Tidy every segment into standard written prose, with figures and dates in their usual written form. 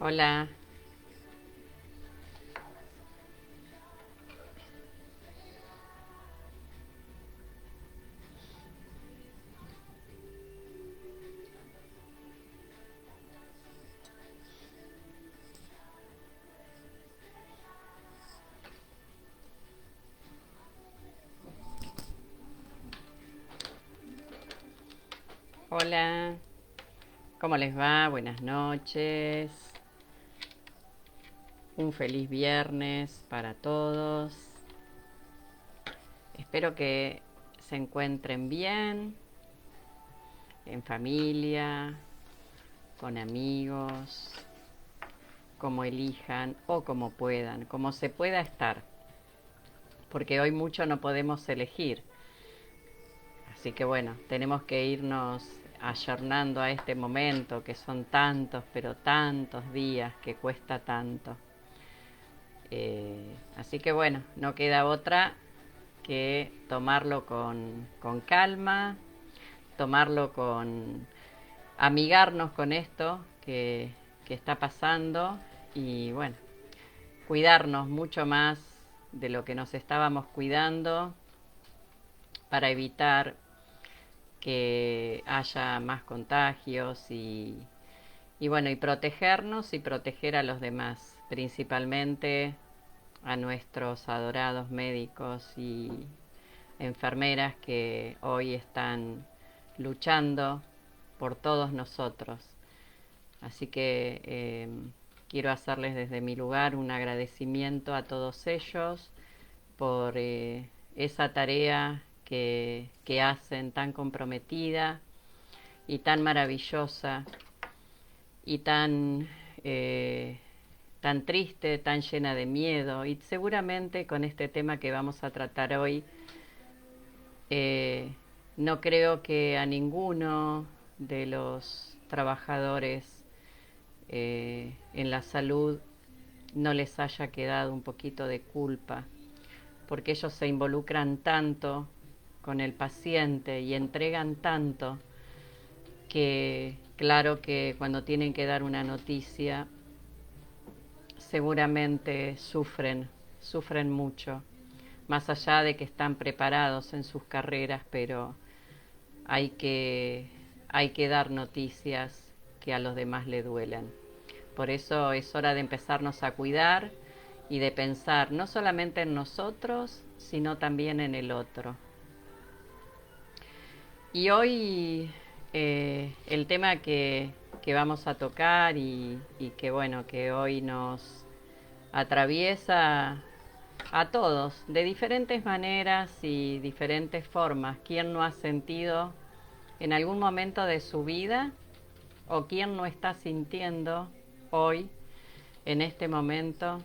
Hola, hola, ¿cómo les va? Buenas noches, un feliz viernes para todos. Espero que se encuentren bien, en familia, con amigos, como elijan o como puedan, como se pueda estar, porque hoy mucho no podemos elegir. Así que bueno, tenemos que irnos ayornando a este momento, que son tantos, pero tantos días, que cuesta tanto. Así que bueno, no queda otra que tomarlo con calma, tomarlo con... amigarnos con esto que está pasando y bueno, cuidarnos mucho más de lo que nos estábamos cuidando para evitar que haya más contagios y bueno, y protegernos y proteger a los demás, principalmente a nuestros adorados médicos y enfermeras que hoy están luchando por todos nosotros. Así que quiero hacerles desde mi lugar un agradecimiento a todos ellos por esa tarea que hacen tan comprometida y tan maravillosa y eh, tan triste, tan llena de miedo. Y seguramente con este tema que vamos a tratar hoy, eh, no creo que a ninguno de los trabajadores en la salud no les haya quedado un poquito de culpa, porque ellos se involucran tanto con el paciente y entregan tanto que claro que cuando tienen que dar una noticia seguramente sufren mucho, más allá de que están preparados en sus carreras, pero hay que, hay que dar noticias que a los demás le duelen. Por eso es hora de empezarnos a cuidar y de pensar no solamente en nosotros, sino también en el otro. Y hoy el tema que vamos a tocar y que bueno, que hoy nos atraviesa a todos de diferentes maneras y diferentes formas. ¿Quién no ha sentido en algún momento de su vida o quién no está sintiendo hoy, en este momento,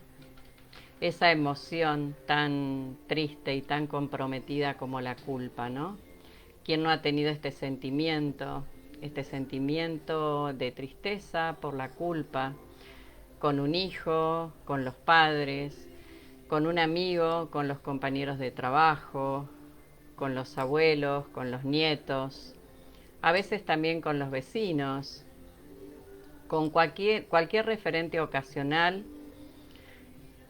esa emoción tan triste y tan comprometida como la culpa, ¿no? ¿Quién no ha tenido este sentimiento de tristeza por la culpa, con un hijo, con los padres, con un amigo, con los compañeros de trabajo, con los abuelos, con los nietos, a veces también con los vecinos, con cualquier referente ocasional,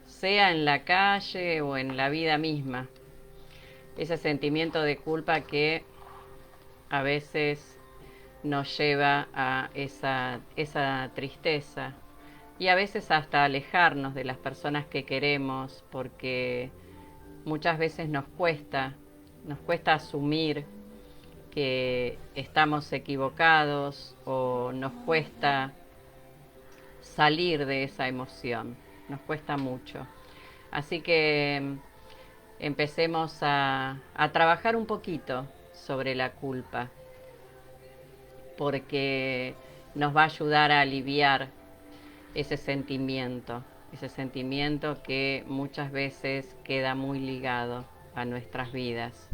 sea en la calle o en la vida misma? Ese sentimiento de culpa que a veces nos lleva a esa tristeza y a veces hasta alejarnos de las personas que queremos porque muchas veces nos cuesta asumir que estamos equivocados o nos cuesta salir de esa emoción, nos cuesta mucho. Así que empecemos a trabajar un poquito sobre la culpa, porque nos va a ayudar a aliviar ese sentimiento que muchas veces queda muy ligado a nuestras vidas.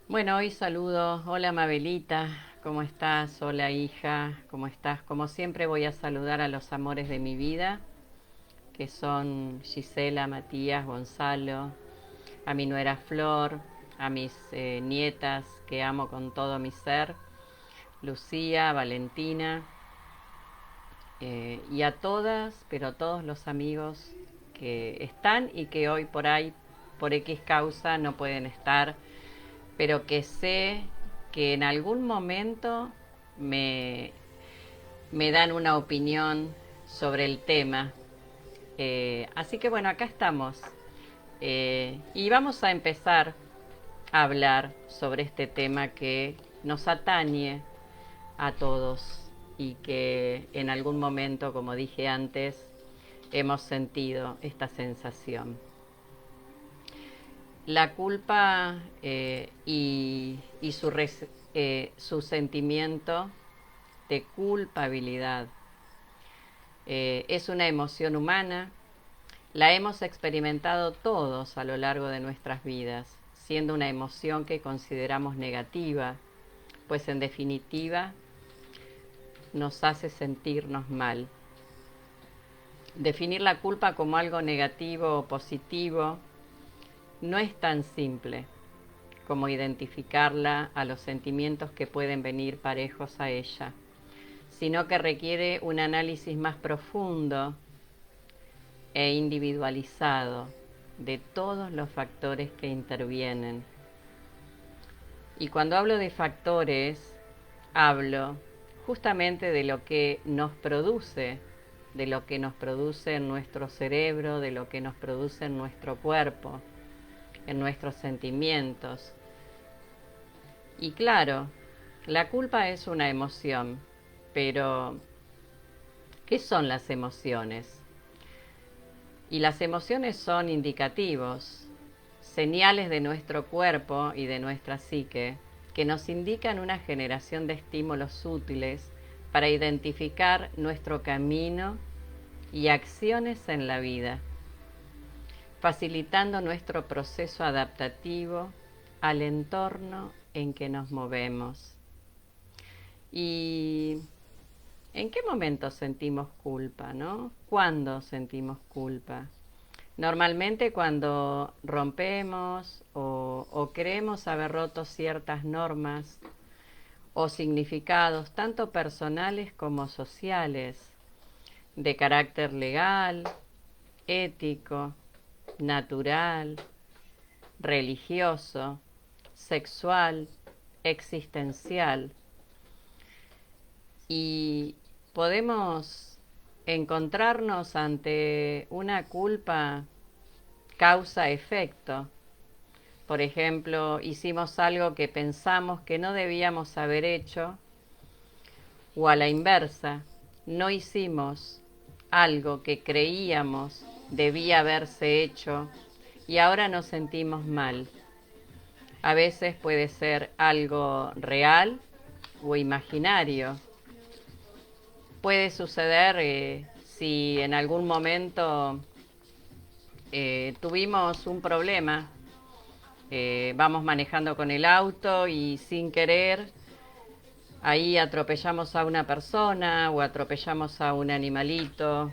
Bueno, hoy saludo, hola Mabelita, ¿cómo estás? Hola hija, ¿cómo estás? Como siempre voy a saludar a los amores de mi vida, que son Gisela, Matías, Gonzalo, a mi nuera Flor, a mis nietas que amo con todo mi ser, Lucía, Valentina, y a todas, pero a todos los amigos que están y que hoy por ahí, por X causa, no pueden estar, pero que sé que en algún momento me, me dan una opinión sobre el tema. Así que bueno, acá estamos. Y vamos a empezar a hablar sobre este tema que nos atañe a todos y que en algún momento, como dije antes, hemos sentido esta sensación. La culpa y su sentimiento de culpabilidad es una emoción humana. La hemos experimentado todos a lo largo de nuestras vidas, siendo una emoción que consideramos negativa, pues en definitiva nos hace sentirnos mal. Definir la culpa como algo negativo o positivo no es tan simple como identificarla a los sentimientos que pueden venir parejos a ella, sino que requiere un análisis más profundo e individualizado de todos los factores que intervienen. Y cuando hablo de factores, hablo justamente de lo que nos produce, de lo que nos produce en nuestro cerebro, de lo que nos produce en nuestro cuerpo, en nuestros sentimientos. Y claro, la culpa es una emoción, pero ¿qué son las emociones? Y las emociones son indicativos, señales de nuestro cuerpo y de nuestra psique que nos indican una generación de estímulos útiles para identificar nuestro camino y acciones en la vida, facilitando nuestro proceso adaptativo al entorno en que nos movemos. ¿Y en qué momento sentimos culpa, no? ¿Cuándo sentimos culpa? Normalmente cuando rompemos o creemos haber roto ciertas normas o significados, tanto personales como sociales, de carácter legal, ético, natural, religioso, sexual, existencial. Y podemos encontrarnos ante una culpa causa-efecto. Por ejemplo, hicimos algo que pensamos que no debíamos haber hecho, o a la inversa, no hicimos algo que creíamos debía haberse hecho y ahora nos sentimos mal. A veces puede ser algo real o imaginario. Puede suceder si en algún momento tuvimos un problema, vamos manejando con el auto y sin querer ahí atropellamos a una persona o atropellamos a un animalito.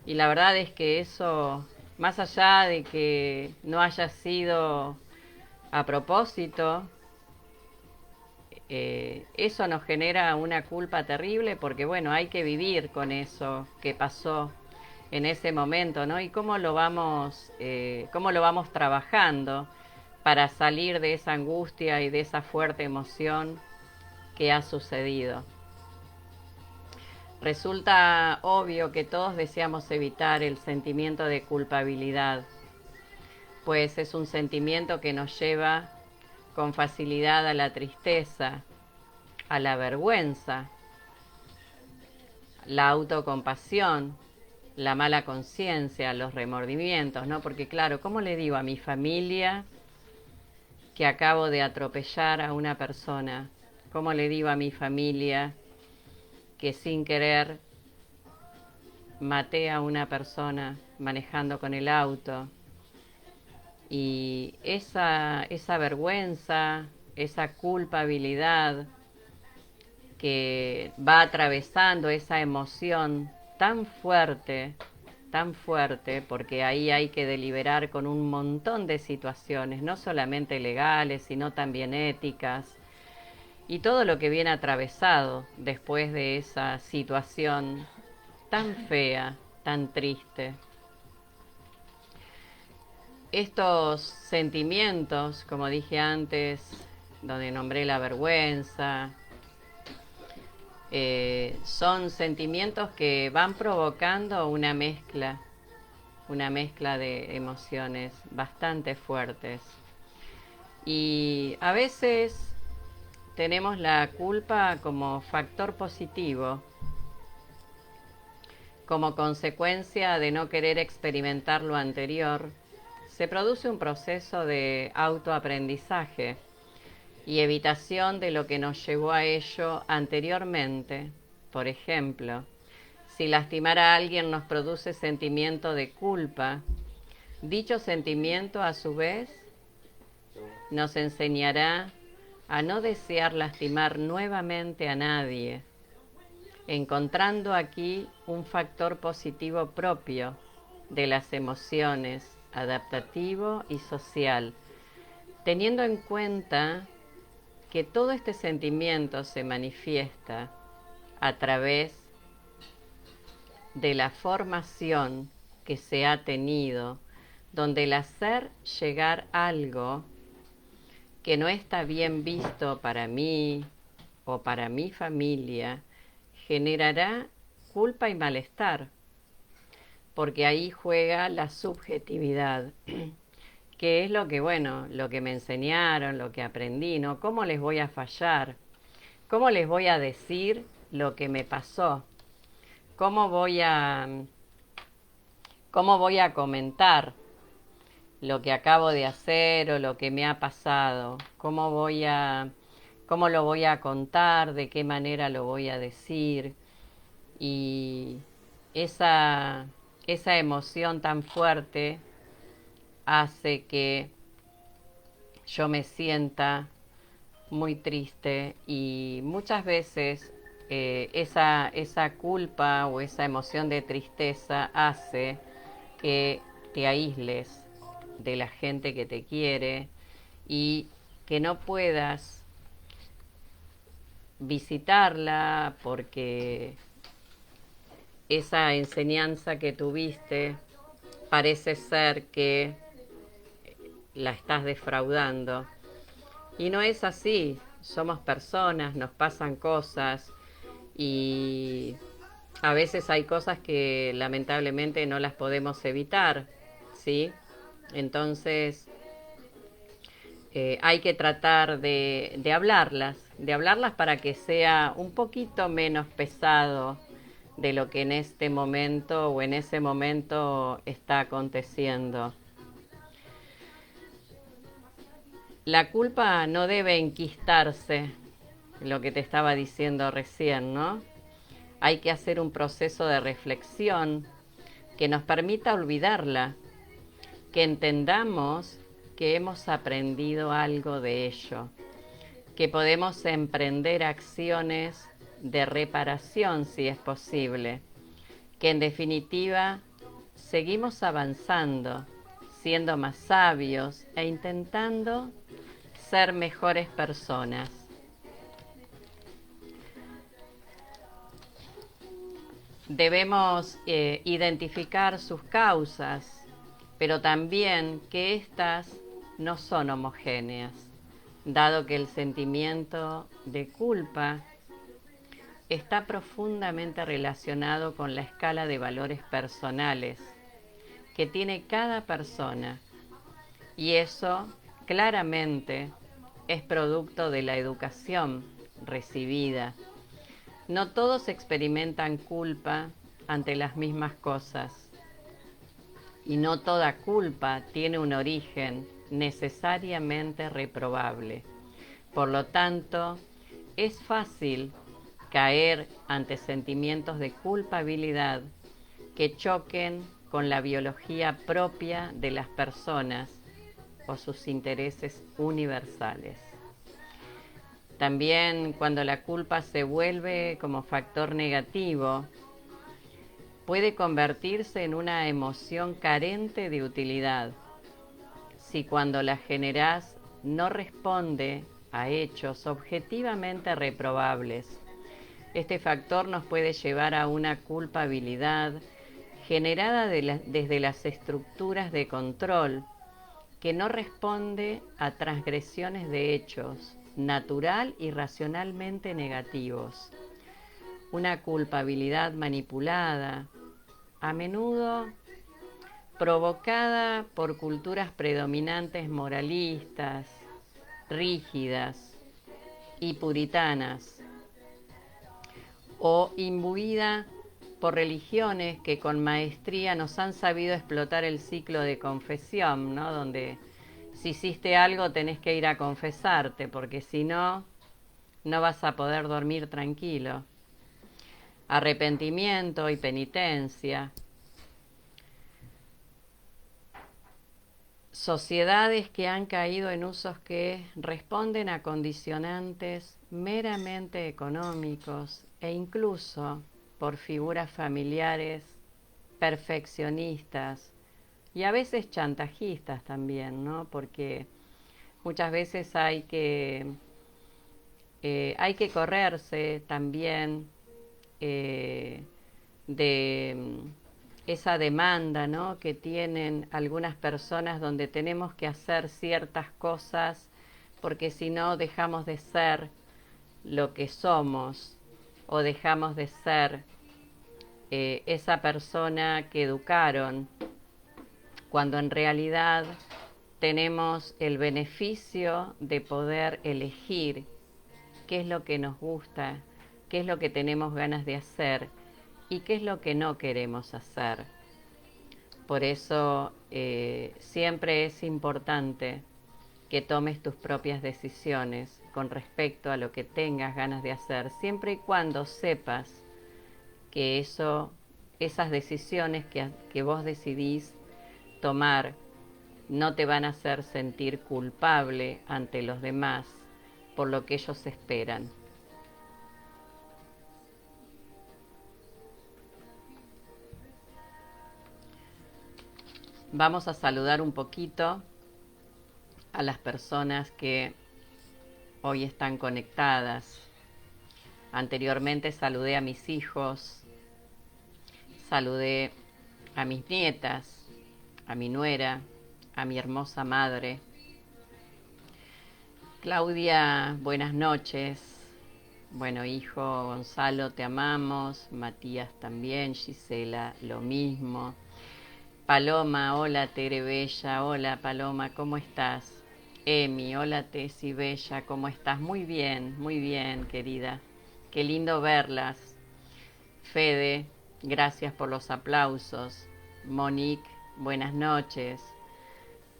Y la verdad es que eso, más allá de que no haya sido a propósito, eso nos genera una culpa terrible porque bueno, hay que vivir con eso que pasó en ese momento, ¿no? Y cómo lo vamos trabajando para salir de esa angustia y de esa fuerte emoción que ha sucedido. Resulta obvio que todos deseamos evitar el sentimiento de culpabilidad, pues es un sentimiento que nos lleva con facilidad a la tristeza, a la vergüenza, la autocompasión, la mala conciencia, los remordimientos, ¿no? Porque claro, ¿cómo le digo a mi familia que acabo de atropellar a una persona? ¿Cómo le digo a mi familia que sin querer maté a una persona manejando con el auto? Y esa vergüenza, esa culpabilidad que va atravesando esa emoción tan fuerte, porque ahí hay que deliberar con un montón de situaciones, no solamente legales, sino también éticas. y todo lo que viene atravesado después de esa situación tan fea, tan triste. Estos sentimientos, como dije antes, donde nombré la vergüenza, son sentimientos que van provocando una mezcla de emociones bastante fuertes. Y a veces tenemos la culpa como factor positivo, como consecuencia de no querer experimentar lo anterior. Se produce un proceso de autoaprendizaje y evitación de lo que nos llevó a ello anteriormente. Por ejemplo, si lastimar a alguien nos produce sentimiento de culpa, dicho sentimiento a su vez nos enseñará a no desear lastimar nuevamente a nadie, encontrando aquí un factor positivo propio de las emociones, adaptativo y social, teniendo en cuenta que todo este sentimiento se manifiesta a través de la formación que se ha tenido, donde el hacer llegar algo que no está bien visto para mí o para mi familia generará culpa y malestar, porque ahí juega la subjetividad, que es lo que, bueno, lo que me enseñaron, lo que aprendí, ¿no? ¿Cómo les voy a fallar? ¿Cómo les voy a decir lo que me pasó? ¿Cómo voy a comentar lo que acabo de hacer o lo que me ha pasado? ¿Cómo lo voy a contar? ¿De qué manera lo voy a decir? Y esa emoción tan fuerte hace que yo me sienta muy triste y muchas veces esa culpa o esa emoción de tristeza hace que te aísles de la gente que te quiere y que no puedas visitarla porque esa enseñanza que tuviste parece ser que la estás defraudando. Y no es así, somos personas, nos pasan cosas y a veces hay cosas que lamentablemente no las podemos evitar, ¿sí? Entonces hay que tratar de hablarlas para que sea un poquito menos pesado de lo que en este momento o en ese momento está aconteciendo. La culpa no debe enquistarse, lo que te estaba diciendo recién, ¿no? Hay que hacer un proceso de reflexión que nos permita olvidarla, que entendamos que hemos aprendido algo de ello, que podemos emprender acciones de reparación si es posible, que en definitiva seguimos avanzando, siendo más sabios e intentando ser mejores personas. Debemos identificar sus causas, pero también que éstas no son homogéneas, dado que el sentimiento de culpa está profundamente relacionado con la escala de valores personales que tiene cada persona, y eso claramente es producto de la educación recibida. No todos experimentan culpa ante las mismas cosas y no toda culpa tiene un origen necesariamente reprobable. Por lo tanto, es fácil caer ante sentimientos de culpabilidad que choquen con la biología propia de las personas o sus intereses universales. También cuando la culpa se vuelve como factor negativo, puede convertirse en una emoción carente de utilidad. Si cuando la generás no responde a hechos objetivamente reprobables. Este factor nos puede llevar a una culpabilidad generada desde las estructuras de control que no responde a transgresiones de hechos natural y racionalmente negativos. Una culpabilidad manipulada, a menudo provocada por culturas predominantes moralistas, rígidas y puritanas, o imbuida por religiones que con maestría nos han sabido explotar el ciclo de confesión, ¿no? Donde si hiciste algo tenés que ir a confesarte, porque si no, no vas a poder dormir tranquilo. Arrepentimiento y penitencia. Sociedades que han caído en usos que responden a condicionantes meramente económicos e incluso por figuras familiares perfeccionistas y a veces chantajistas también, ¿no? Porque muchas veces hay que correrse también de esa demanda, ¿no?, que tienen algunas personas donde tenemos que hacer ciertas cosas porque si no dejamos de ser lo que somos o dejamos de ser esa persona que educaron, cuando en realidad tenemos el beneficio de poder elegir qué es lo que nos gusta, qué es lo que tenemos ganas de hacer y qué es lo que no queremos hacer. Por eso siempre es importante que tomes tus propias decisiones con respecto a lo que tengas ganas de hacer, siempre y cuando sepas que esas decisiones que vos decidís tomar no te van a hacer sentir culpable ante los demás por lo que ellos esperan. Vamos a saludar un poquito a las personas que hoy están conectadas. Anteriormente saludé a mis hijos, saludé a mis nietas, a mi nuera, a mi hermosa madre. Claudia, buenas noches. Bueno, hijo Gonzalo, te amamos. Matías también. Gisela, lo mismo. Paloma, hola Tere Bella. Hola Paloma, ¿cómo estás? Emi, hola Tesi Bella, ¿cómo estás? Muy bien, querida. Qué lindo verlas. Fede, gracias por los aplausos. Monique, buenas noches.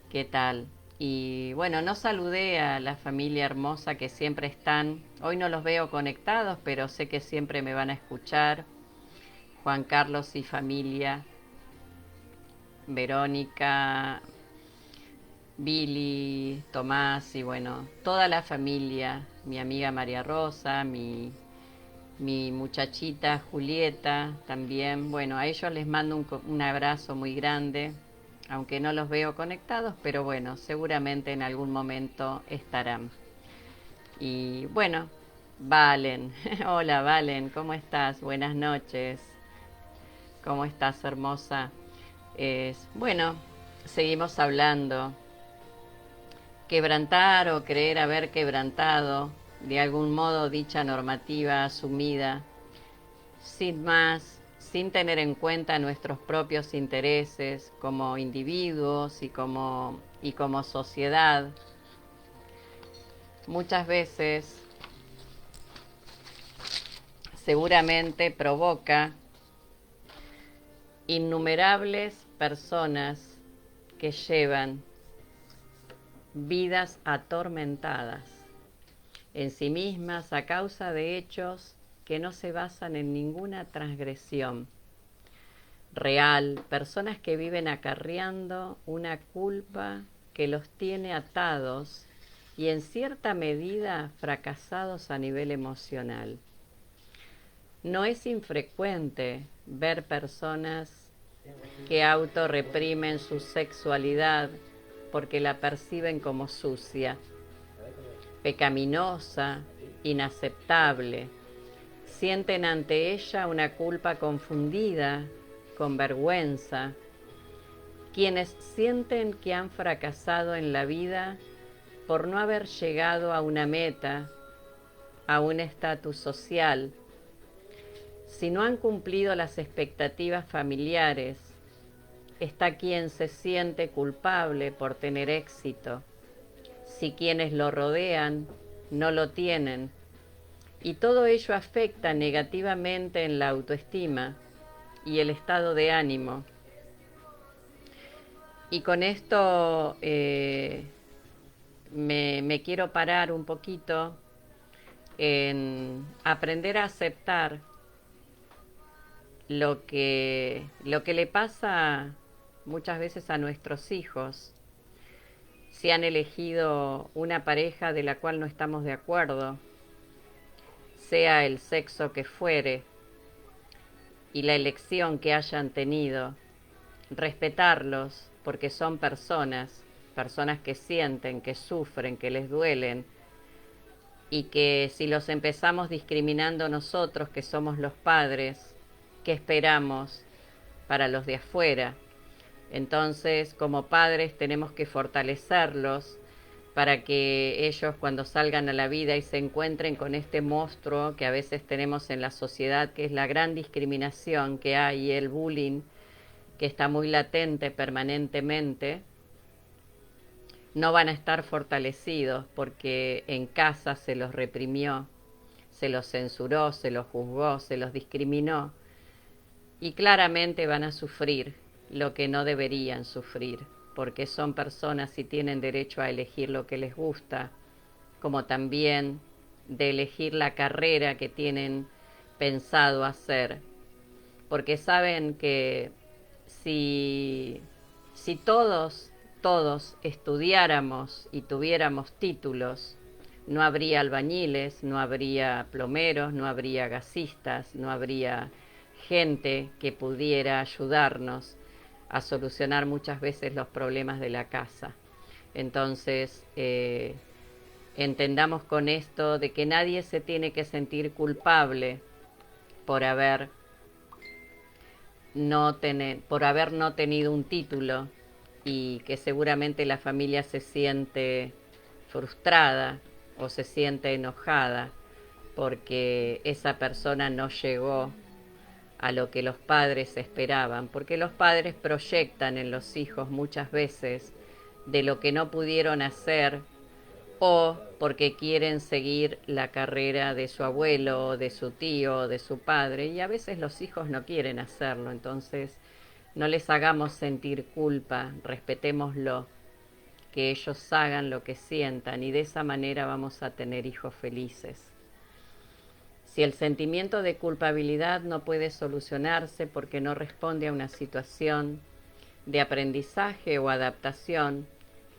¿Qué tal? Y bueno, no saludé a la familia hermosa que siempre están. Hoy no los veo conectados, pero sé que siempre me van a escuchar. Juan Carlos y familia. Verónica, Billy, Tomás y bueno, toda la familia. Mi amiga María Rosa, mi muchachita Julieta también. Bueno, a ellos les mando un abrazo muy grande, aunque no los veo conectados, pero bueno, seguramente en algún momento estarán. Y bueno, Valen, hola Valen, ¿cómo estás? Buenas noches. ¿Cómo estás, hermosa? Bueno, seguimos hablando. Quebrantar o creer haber quebrantado de algún modo dicha normativa asumida, sin más, sin tener en cuenta nuestros propios intereses como individuos y como sociedad. Muchas veces seguramente provoca innumerables personas que llevan vidas atormentadas en sí mismas a causa de hechos que no se basan en ninguna transgresión real, personas que viven acarreando una culpa que los tiene atados y en cierta medida fracasados a nivel emocional. No es infrecuente ver personas que autorreprimen su sexualidad porque la perciben como sucia. pecaminosa, inaceptable. Sienten ante ella una culpa confundida con vergüenza. Quienes sienten que han fracasado en la vida por no haber llegado a una meta, a un estatus social, si no han cumplido las expectativas familiares, está quien se siente culpable por tener éxito, si quienes lo rodean no lo tienen, y todo ello afecta negativamente en la autoestima y el estado de ánimo. Y con esto me quiero parar un poquito en aprender a aceptar lo que le pasa muchas veces a nuestros hijos, si han elegido una pareja de la cual no estamos de acuerdo, sea el sexo que fuere y la elección que hayan tenido, respetarlos porque son personas, personas que sienten, que sufren, que les duelen, y que si los empezamos discriminando nosotros, que somos los padres, ¿qué esperamos para los de afuera? Entonces, como padres tenemos que fortalecerlos para que ellos, cuando salgan a la vida y se encuentren con este monstruo que a veces tenemos en la sociedad, que es la gran discriminación que hay y el bullying que está muy latente permanentemente, no van a estar fortalecidos porque en casa se los reprimió, se los censuró, se los juzgó, se los discriminó, y claramente van a sufrir lo que no deberían sufrir, porque son personas y tienen derecho a elegir lo que les gusta, como también de elegir la carrera que tienen pensado hacer, porque saben que si todos estudiáramos y tuviéramos títulos, no habría albañiles, no habría plomeros, no habría gasistas, no habría gente que pudiera ayudarnos a solucionar muchas veces los problemas de la casa. Entonces, entendamos con esto de que nadie se tiene que sentir culpable por haber por haber no tenido un título, y que seguramente la familia se siente frustrada o se siente enojada porque esa persona no llegó a lo que los padres esperaban, porque los padres proyectan en los hijos muchas veces de lo que no pudieron hacer, o porque quieren seguir la carrera de su abuelo, de su tío, de su padre, y a veces los hijos no quieren hacerlo. Entonces no les hagamos sentir culpa, respetémoslo, que ellos hagan lo que sientan, y de esa manera vamos a tener hijos felices. Si el sentimiento de culpabilidad no puede solucionarse porque no responde a una situación de aprendizaje o adaptación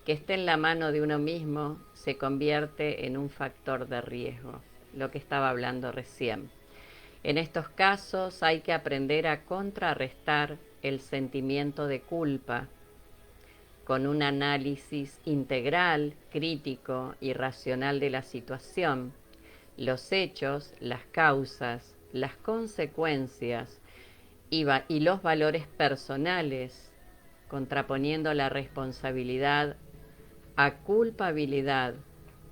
que esté en la mano de uno mismo, se convierte en un factor de riesgo, lo que estaba hablando recién. En estos casos hay que aprender a contrarrestar el sentimiento de culpa con un análisis integral, crítico y racional de la situación, los hechos, las causas, las consecuencias y los valores personales, contraponiendo la responsabilidad a culpabilidad,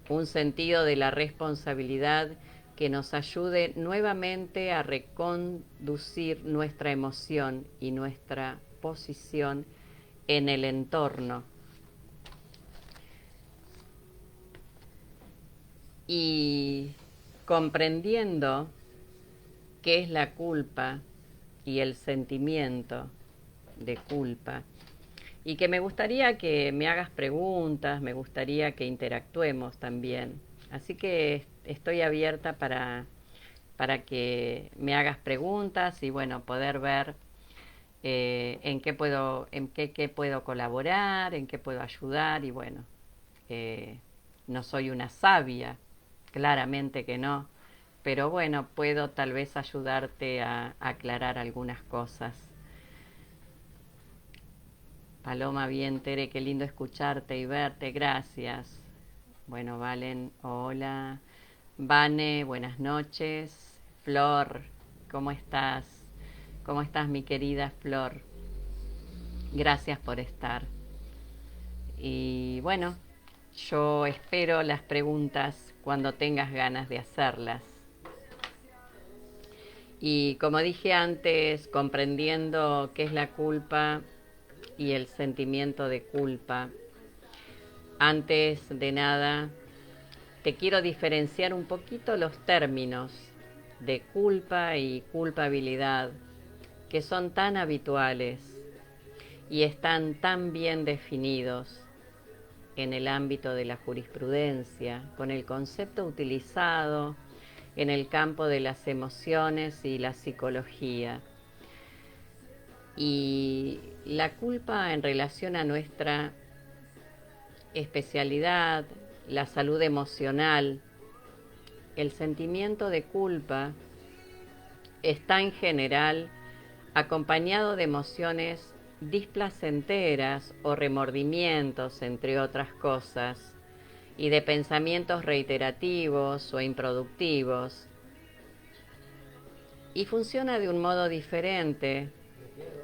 un sentido de la responsabilidad que nos ayude nuevamente a reconducir nuestra emoción y nuestra posición en el entorno. Y comprendiendo qué es la culpa y el sentimiento de culpa, y que me gustaría que me hagas preguntas, me gustaría que interactuemos también. Así que estoy abierta para que me hagas preguntas y bueno, poder ver qué puedo colaborar, en qué puedo ayudar. Y bueno, no soy una sabia, claramente que no, pero bueno, puedo tal vez ayudarte a aclarar algunas cosas. Paloma, bien, Tere, qué lindo escucharte y verte, gracias. Bueno, Valen, hola. Vane, buenas noches. Flor, ¿cómo estás? ¿Cómo estás, mi querida Flor? Gracias por estar. Y bueno, yo espero las preguntas cuando tengas ganas de hacerlas. Y como dije antes, comprendiendo qué es la culpa y el sentimiento de culpa, antes de nada te quiero diferenciar un poquito los términos de culpa y culpabilidad, que son tan habituales y están tan bien definidos en el ámbito de la jurisprudencia, con el concepto utilizado en el campo de las emociones y la psicología. Y la culpa en relación a nuestra especialidad, la salud emocional, el sentimiento de culpa está en general acompañado de emociones displacenteras o remordimientos, entre otras cosas, y de pensamientos reiterativos o improductivos. Y funciona de un modo diferente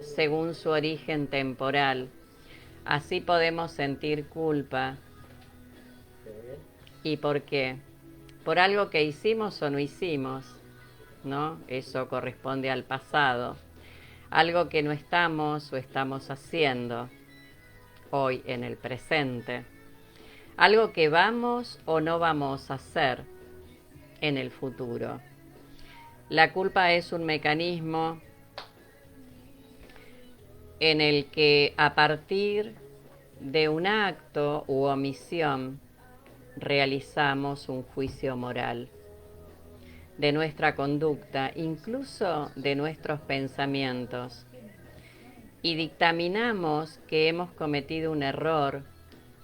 según su origen temporal. Así podemos sentir culpa. ¿Y por qué? Por algo que hicimos o no hicimos, ¿no? Eso corresponde al pasado. Algo que no estamos o estamos haciendo hoy en el presente. Algo que vamos o no vamos a hacer en el futuro. La culpa es un mecanismo en el que a partir de un acto u omisión realizamos un juicio moral de nuestra conducta, incluso de nuestros pensamientos, y dictaminamos que hemos cometido un error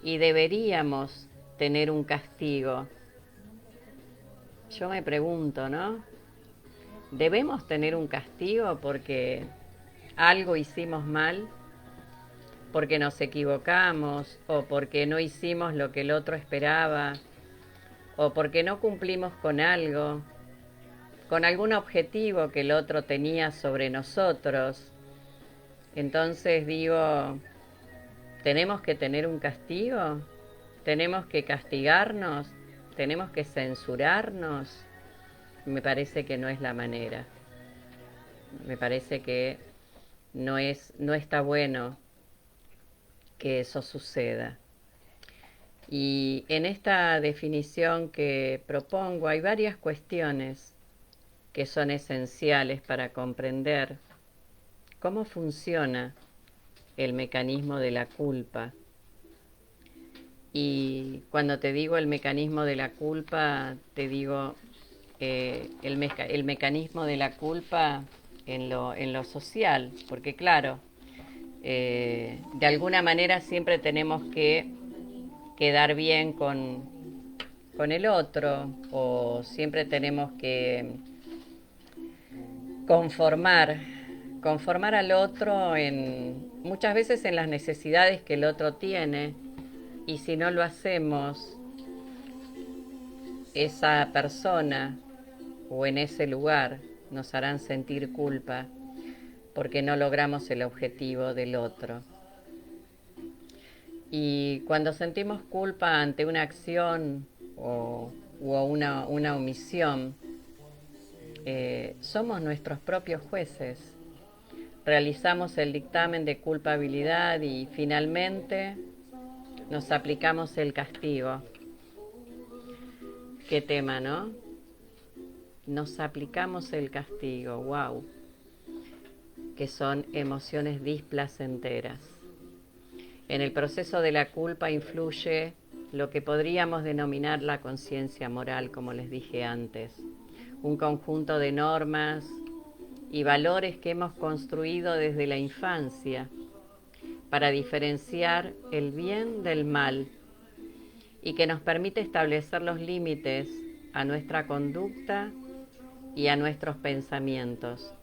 y deberíamos tener un castigo. Yo me pregunto, ¿no? ¿Debemos tener un castigo porque algo hicimos mal? ¿Porque nos equivocamos? ¿O porque no hicimos lo que el otro esperaba? ¿O porque no cumplimos con algo? ¿Con algún objetivo que el otro tenía sobre nosotros? Entonces digo, ¿tenemos que tener un castigo? ¿Tenemos que castigarnos? ¿Tenemos que censurarnos? Me parece que no es la manera. Me parece que no está bueno que eso suceda. Y en esta definición que propongo hay varias cuestiones que son esenciales para comprender cómo funciona el mecanismo de la culpa. Y cuando te digo el mecanismo de la culpa, te digo el mecanismo de la culpa en lo social, porque claro, de alguna manera siempre tenemos que quedar bien con el otro, o siempre tenemos que conformar, conformar al otro muchas veces en las necesidades que el otro tiene, y si no lo hacemos, esa persona o en ese lugar nos harán sentir culpa porque no logramos el objetivo del otro. Y cuando sentimos culpa ante una acción o una omisión, somos nuestros propios jueces. Realizamos el dictamen de culpabilidad y finalmente nos aplicamos el castigo. Qué tema, ¿no? Nos aplicamos el castigo, wow, que son emociones displacenteras. En el proceso de la culpa influye lo que podríamos denominar la conciencia moral, como les dije antes, un conjunto de normas y valores que hemos construido desde la infancia para diferenciar el bien del mal y que nos permite establecer los límites a nuestra conducta y a nuestros pensamientos.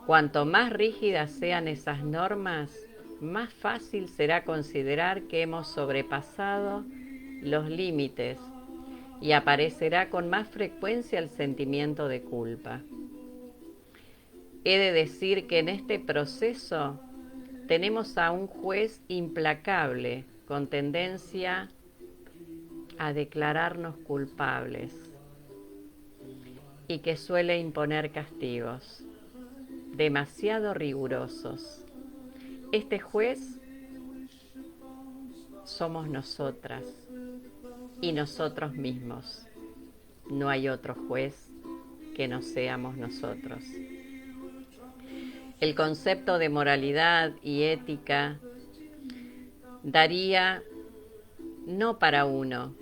Cuanto más rígidas sean esas normas, más fácil será considerar que hemos sobrepasado los límites y aparecerá con más frecuencia el sentimiento de culpa. He de decir que en este proceso tenemos a un juez implacable con tendencia a declararnos culpables y que suele imponer castigos demasiado rigurosos. Este juez somos nosotras y nosotros mismos. No hay otro juez que no seamos nosotros. El concepto de moralidad y ética daría no para uno,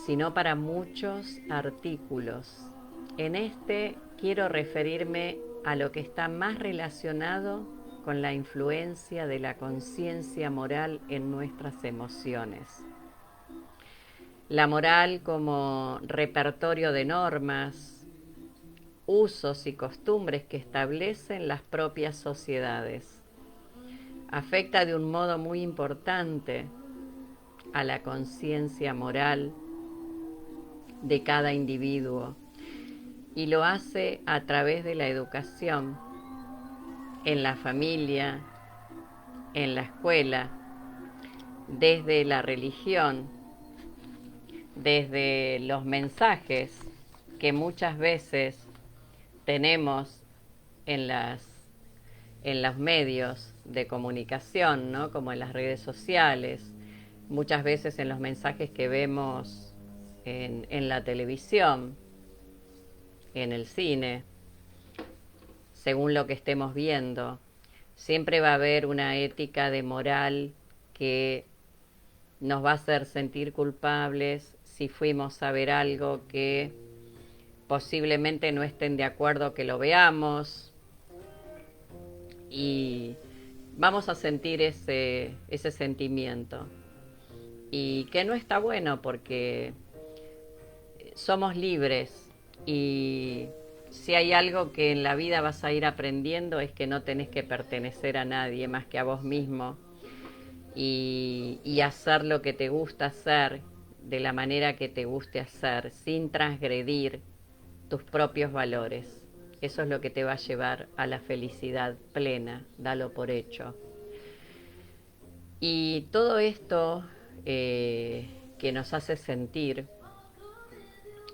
sino para muchos artículos. En este quiero referirme a lo que está más relacionado con la influencia de la conciencia moral en nuestras emociones. La moral como repertorio de normas, usos y costumbres que establecen las propias sociedades. Afecta de un modo muy importante a la conciencia moral de cada individuo y lo hace a través de la educación, en la familia, en la escuela, desde la religión, desde los mensajes que muchas veces tenemos en los medios de comunicación, ¿no? Como en las redes sociales, muchas veces en los mensajes que vemos en la televisión, en el cine, según lo que estemos viendo. Siempre va a haber una ética de moral que nos va a hacer sentir culpables si fuimos a ver algo que posiblemente no estén de acuerdo que lo veamos, y vamos a sentir ese sentimiento, y que no está bueno porque somos libres, y si hay algo que en la vida vas a ir aprendiendo es que no tenés que pertenecer a nadie más que a vos mismo, y hacer lo que te gusta hacer de la manera que te guste hacer, sin transgredir tus propios valores. Eso es lo que te va a llevar a la felicidad plena, dalo por hecho. Y todo esto que nos hace sentir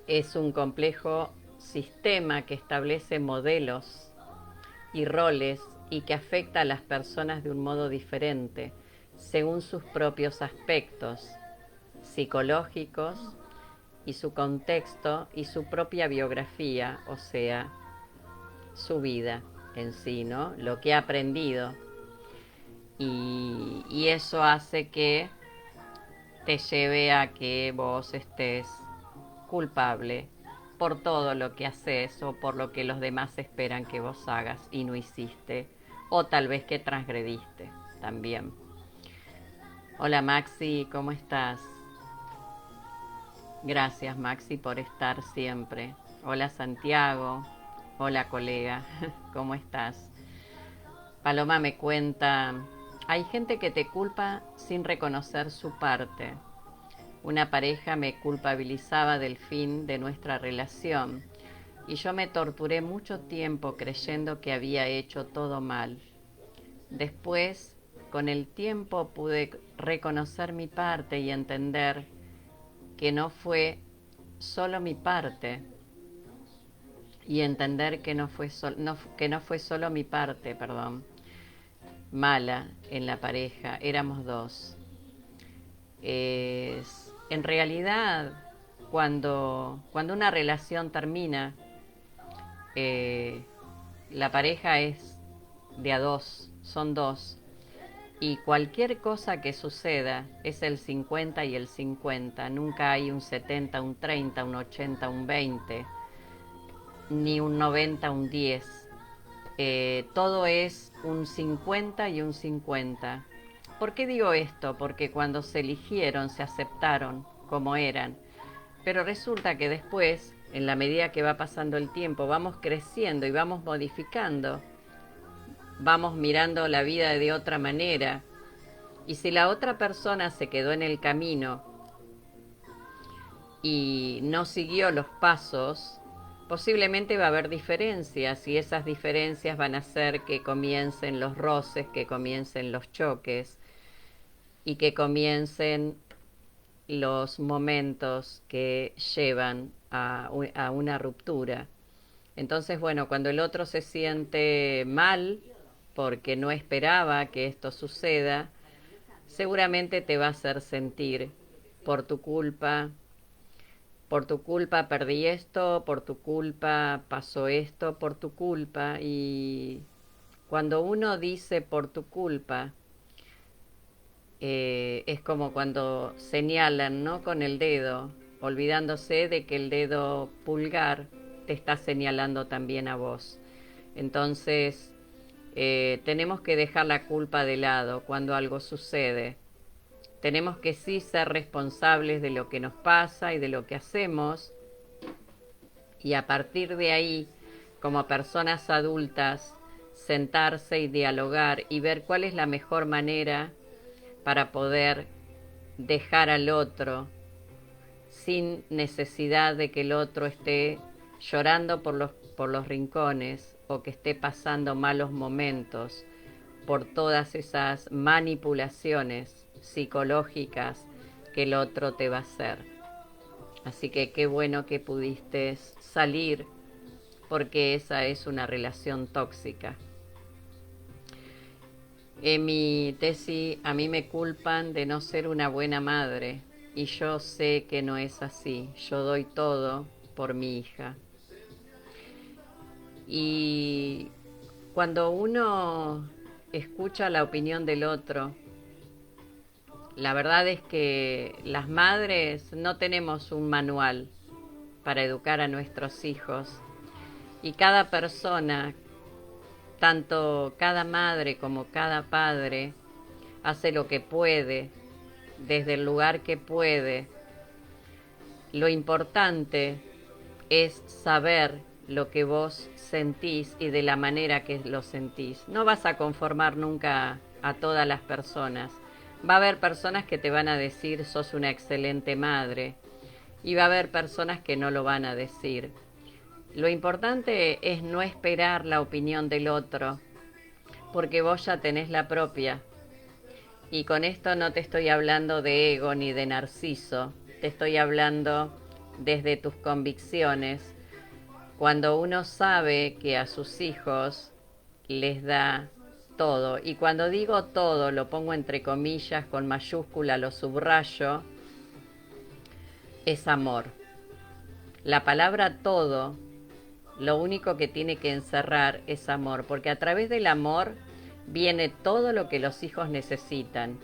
es un complejo sistema que establece modelos y roles y que afecta a las personas de un modo diferente, según sus propios aspectos psicológicos y su contexto y su propia biografía, o sea, su vida en sí, ¿no? Lo que ha aprendido. Y eso hace que te lleve a que vos estés culpable por todo lo que haces o por lo que los demás esperan que vos hagas y no hiciste, o tal vez que transgrediste también. Hola Maxi, ¿cómo estás? Gracias Maxi por estar siempre. Hola Santiago, hola colega, ¿cómo estás? Paloma me cuenta, hay gente que te culpa sin reconocer su parte. Una pareja me culpabilizaba del fin de nuestra relación y yo me torturé mucho tiempo creyendo que había hecho todo mal. Después, con el tiempo, pude reconocer mi parte y entender que no fue solo mi parte, y entender que no fue solo mi parte, mala en la pareja, éramos dos. En realidad, cuando una relación termina, la pareja es de a dos, son dos, y cualquier cosa que suceda es el 50 y el 50, nunca hay un 70, un 30, un 80, un 20, ni un 90, un 10. Todo es un 50 y un 50. ¿Por qué digo esto? Porque cuando se eligieron, se aceptaron como eran, pero resulta que después, en la medida que va pasando el tiempo, vamos creciendo y vamos modificando, vamos mirando la vida de otra manera, y si la otra persona se quedó en el camino y no siguió los pasos, posiblemente va a haber diferencias y esas diferencias van a hacer que comiencen los roces, que comiencen los choques y que comiencen los momentos que llevan a una ruptura. Entonces, bueno, cuando el otro se siente mal porque no esperaba que esto suceda, seguramente te va a hacer sentir por por tu culpa perdí esto, por tu culpa pasó esto, por tu culpa. Y cuando uno dice por tu culpa, es como cuando señalan, ¿no? Con el dedo, olvidándose de que el dedo pulgar te está señalando también a vos. Entonces, tenemos que dejar la culpa de lado cuando algo sucede. Tenemos que sí ser responsables de lo que nos pasa y de lo que hacemos, y a partir de ahí, como personas adultas, sentarse y dialogar y ver cuál es la mejor manera para poder dejar al otro sin necesidad de que el otro esté llorando por los rincones o que esté pasando malos momentos por todas esas manipulaciones psicológicas que el otro te va a hacer. Así que qué bueno que pudiste salir, porque esa es una relación tóxica. En mi tesis a mí me culpan de no ser una buena madre y yo sé que no es así. Yo doy todo por mi hija. Y cuando uno escucha la opinión del otro, la verdad es que las madres no tenemos un manual para educar a nuestros hijos y cada persona, tanto cada madre como cada padre, hace lo que puede, desde el lugar que puede. Lo importante es saber lo que vos sentís y de la manera que lo sentís. No vas a conformar nunca a todas las personas. Va a haber personas que te van a decir sos una excelente madre y va a haber personas que no lo van a decir. Lo importante es no esperar la opinión del otro, porque vos ya tenés la propia. Y con esto no te estoy hablando de ego ni de narciso, te estoy hablando desde tus convicciones. Cuando uno sabe que a sus hijos les da todo, y cuando digo todo lo pongo entre comillas, con mayúscula lo subrayo, es amor. La palabra todo, lo único que tiene que encerrar es amor, porque a través del amor viene todo lo que los hijos necesitan: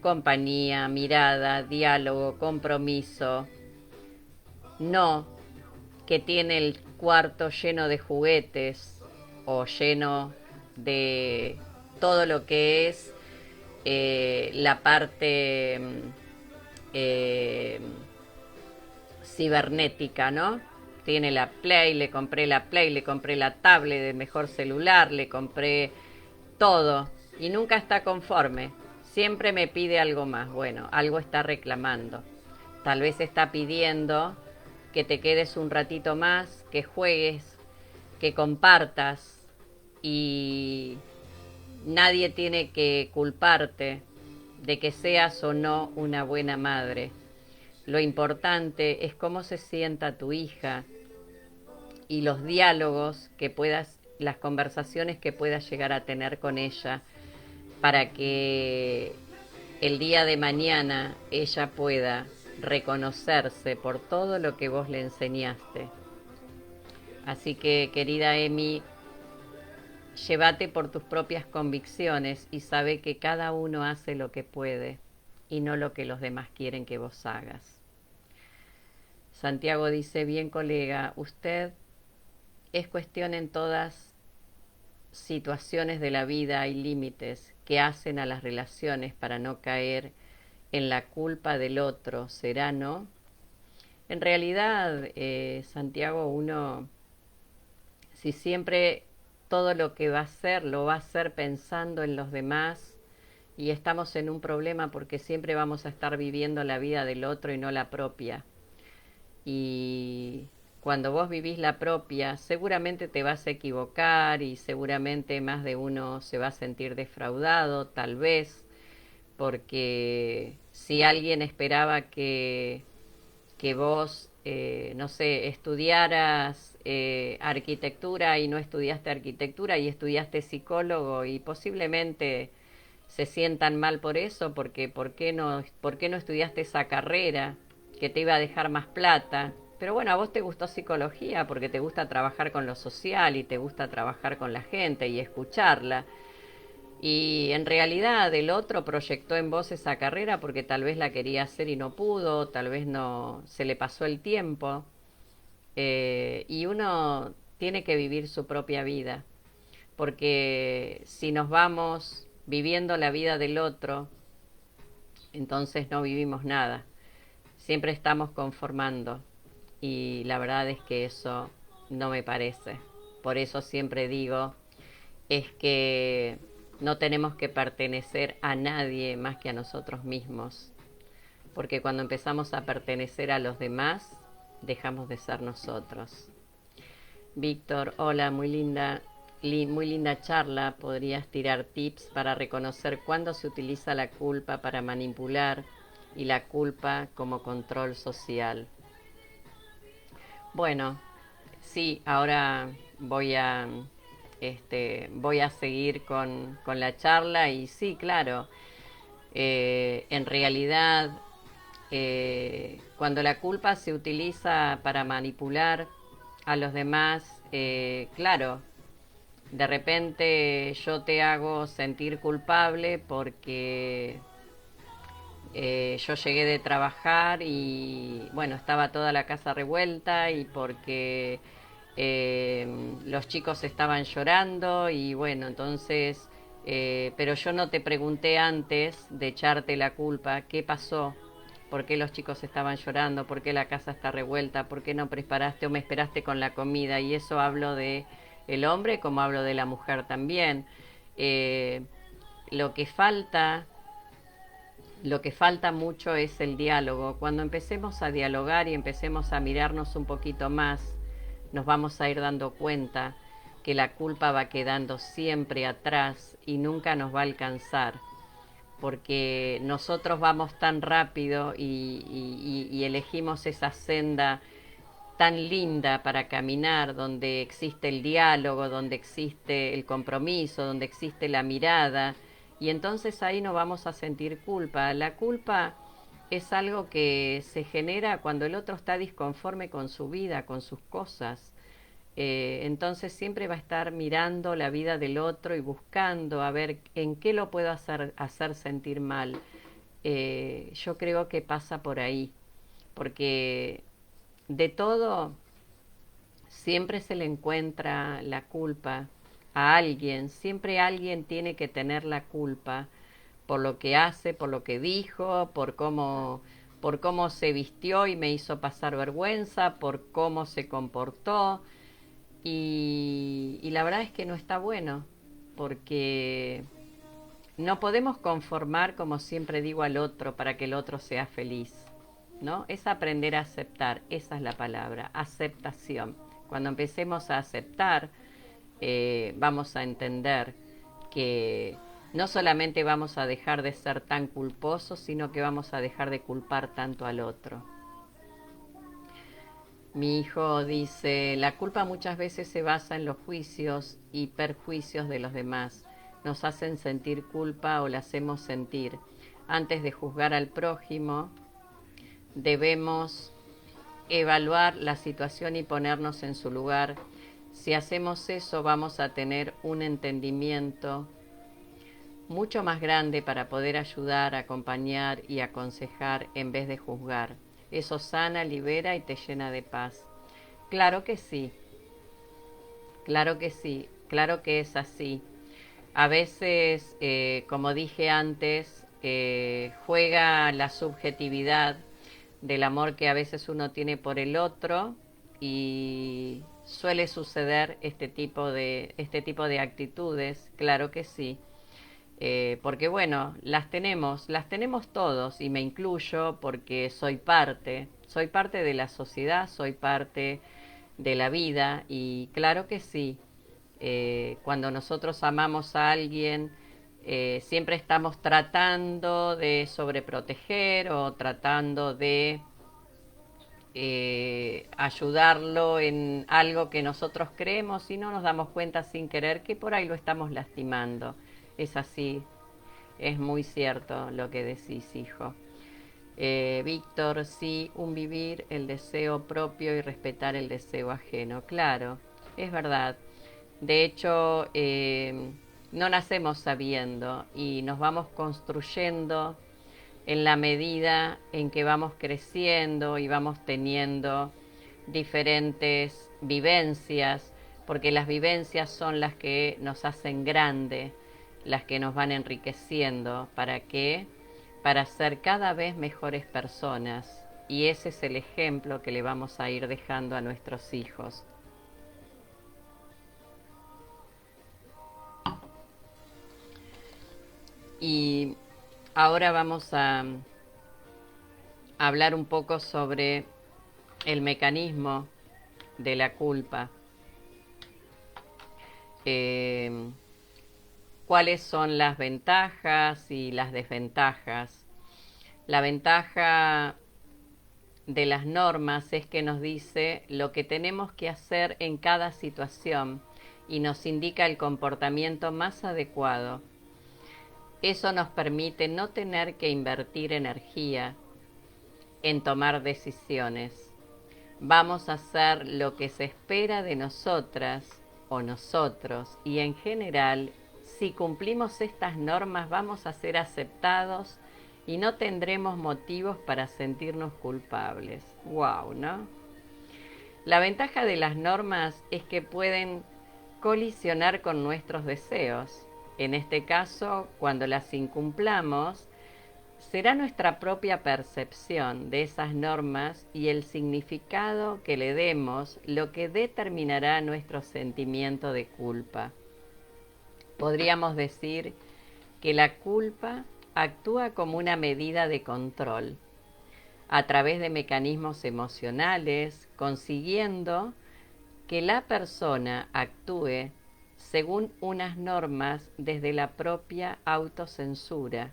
compañía, mirada, diálogo, compromiso. No que tiene el cuarto lleno de juguetes o lleno de todo lo que es la parte eh, cibernética, ¿no? Tiene la Play, le compré la Play, le compré la tablet, el mejor celular, le compré todo y nunca está conforme. Siempre me pide algo más. Bueno, algo está reclamando. Tal vez está pidiendo que te quedes un ratito más, que juegues, que compartas, y nadie tiene que culparte de que seas o no una buena madre. Lo importante es cómo se sienta tu hija y los diálogos que puedas, las conversaciones que puedas llegar a tener con ella, para que el día de mañana ella pueda reconocerse por todo lo que vos le enseñaste. Así que, querida Emi, llévate por tus propias convicciones y sabe que cada uno hace lo que puede y no lo que los demás quieren que vos hagas. Santiago dice, bien colega, usted es cuestión en todas situaciones de la vida hay límites que hacen a las relaciones para no caer en la culpa del otro, ¿será no? En realidad, Santiago, uno, si siempre todo lo que va a hacer lo va a hacer pensando en los demás, y estamos en un problema porque siempre vamos a estar viviendo la vida del otro y no la propia. y cuando vos vivís la propia, seguramente te vas a equivocar y seguramente más de uno se va a sentir defraudado, tal vez, porque si alguien esperaba que vos, no sé, estudiaras arquitectura y no estudiaste arquitectura y estudiaste psicólogo y posiblemente se sientan mal por eso, porque por qué no estudiaste esa carrera que te iba a dejar más plata? Pero bueno, a vos te gustó psicología porque te gusta trabajar con lo social y te gusta trabajar con la gente y escucharla. Y en realidad el otro proyectó en vos esa carrera porque tal vez la quería hacer y no pudo, tal vez no se le pasó el tiempo. Y uno tiene que vivir su propia vida, porque si nos vamos viviendo la vida del otro, entonces no vivimos nada. Siempre estamos conformando y la verdad es que eso no me parece. Por eso siempre digo, es que no tenemos que pertenecer a nadie más que a nosotros mismos, porque cuando empezamos a pertenecer a los demás, dejamos de ser nosotros. Víctor, hola, muy linda charla. ¿Podrías tirar tips para reconocer cuándo se utiliza la culpa para manipular y la culpa como control social? Bueno, sí, ahora voy a seguir con la charla y sí, claro, en realidad, cuando la culpa se utiliza para manipular a los demás, claro, de repente yo te hago sentir culpable porque yo llegué de trabajar y bueno, estaba toda la casa revuelta y porque los chicos estaban llorando y bueno, entonces, pero yo no te pregunté antes de echarte la culpa, ¿qué pasó? ¿Por qué los chicos estaban llorando? ¿Por qué la casa está revuelta? ¿Por qué no preparaste o me esperaste con la comida? Y eso hablo de el hombre como hablo de la mujer también. Eh, lo que falta lo que falta mucho es el diálogo. Cuando empecemos a dialogar y empecemos a mirarnos un poquito más, nos vamos a ir dando cuenta que la culpa va quedando siempre atrás y nunca nos va a alcanzar, porque nosotros vamos tan rápido y elegimos esa senda tan linda para caminar, donde existe el diálogo, donde existe el compromiso, donde existe la mirada, y entonces ahí no vamos a sentir culpa. La culpa es algo que se genera cuando el otro está disconforme con su vida, con sus cosas. Entonces siempre va a estar mirando la vida del otro y buscando a ver en qué lo puedo hacer sentir mal. Yo creo que pasa por ahí, porque de todo siempre se le encuentra la culpa a alguien, siempre alguien tiene que tener la culpa por lo que hace, por lo que dijo, por cómo se vistió y me hizo pasar vergüenza, por cómo se comportó. Y la verdad es que no está bueno, porque no podemos conformar, como siempre digo, al otro para que el otro sea feliz, ¿no? Es aprender a aceptar, esa es la palabra, aceptación. Cuando empecemos a aceptar, vamos a entender que no solamente vamos a dejar de ser tan culposos, sino que vamos a dejar de culpar tanto al otro. Mi hijo dice, la culpa muchas veces se basa en los juicios y perjuicios de los demás. Nos hacen sentir culpa o la hacemos sentir. Antes de juzgar al prójimo, debemos evaluar la situación y ponernos en su lugar. Si hacemos eso, vamos a tener un entendimiento mucho más grande para poder ayudar, acompañar y aconsejar en vez de juzgar. Eso sana, libera y te llena de paz. Claro que sí, claro que sí, claro que es así. A veces, como dije antes, juega la subjetividad del amor que a veces uno tiene por el otro y suele suceder este tipo de actitudes, claro que sí. Porque bueno, las tenemos todos y me incluyo porque soy parte de la sociedad, soy parte de la vida y claro que sí, cuando nosotros amamos a alguien, siempre estamos tratando de sobreproteger o tratando de ayudarlo en algo que nosotros creemos y no nos damos cuenta sin querer que por ahí lo estamos lastimando. Es así, es muy cierto lo que decís, hijo. Víctor, sí, un vivir el deseo propio y respetar el deseo ajeno. Claro, es verdad. De hecho, no nacemos sabiendo y nos vamos construyendo en la medida en que vamos creciendo y vamos teniendo diferentes vivencias, porque las vivencias son las que nos hacen grande, las que nos van enriqueciendo. ¿Para qué? Para ser cada vez mejores personas. Y ese es el ejemplo que le vamos a ir dejando a nuestros hijos. Y ahora vamos a hablar un poco sobre el mecanismo de la culpa. Eh, ¿Cuáles son las ventajas y las desventajas? La ventaja de las normas es que nos dice lo que tenemos que hacer en cada situación y nos indica el comportamiento más adecuado. Eso nos permite no tener que invertir energía en tomar decisiones. Vamos a hacer lo que se espera de nosotras o nosotros y en general, si cumplimos estas normas vamos a ser aceptados y no tendremos motivos para sentirnos culpables. Wow, ¿no? La ventaja de las normas es que pueden colisionar con nuestros deseos. En este caso, cuando las incumplamos, será nuestra propia percepción de esas normas y el significado que le demos lo que determinará nuestro sentimiento de culpa. Podríamos decir que la culpa actúa como una medida de control a través de mecanismos emocionales, consiguiendo que la persona actúe según unas normas desde la propia autocensura.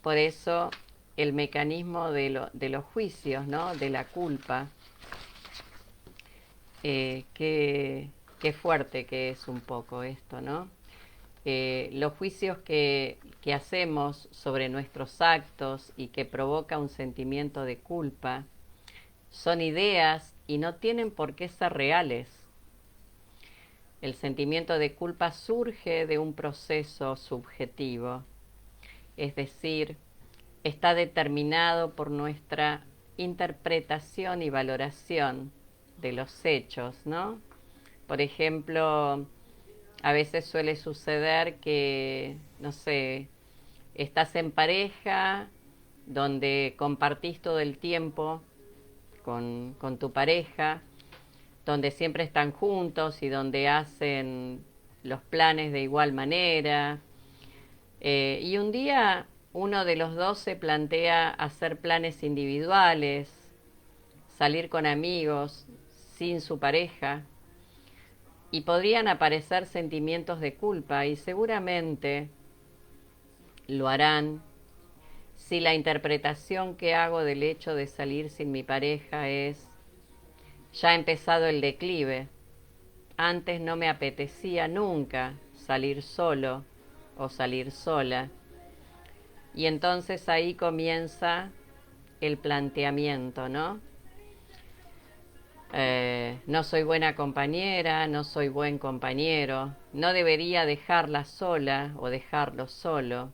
Por eso el mecanismo de los juicios, ¿no? De la culpa, qué fuerte que es un poco esto, ¿no? Los juicios que hacemos sobre nuestros actos y que provoca un sentimiento de culpa son ideas y no tienen por qué ser reales. El sentimiento de culpa surge de un proceso subjetivo, es decir, está determinado por nuestra interpretación y valoración de los hechos, ¿no? Por ejemplo, a veces suele suceder que, no sé, estás en pareja, donde compartís todo el tiempo con tu pareja, donde siempre están juntos y donde hacen los planes de igual manera. Y un día uno de los dos se plantea hacer planes individuales, salir con amigos, sin su pareja, y podrían aparecer sentimientos de culpa y seguramente lo harán si la interpretación que hago del hecho de salir sin mi pareja es: ya ha empezado el declive, antes no me apetecía nunca salir solo o salir sola. Y entonces ahí comienza el planteamiento, ¿no? No soy buena compañera, no soy buen compañero, no debería dejarla sola o dejarlo solo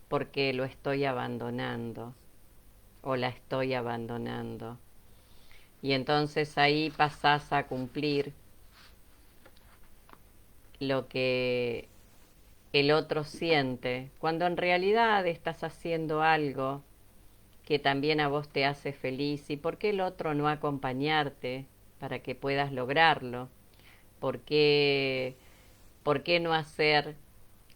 porque lo estoy abandonando o la estoy abandonando. Y entonces ahí pasás a cumplir lo que el otro siente, cuando en realidad estás haciendo algo que también a vos te hace feliz. ¿Y por qué el otro no acompañarte para que puedas lograrlo? ¿Por qué no hacer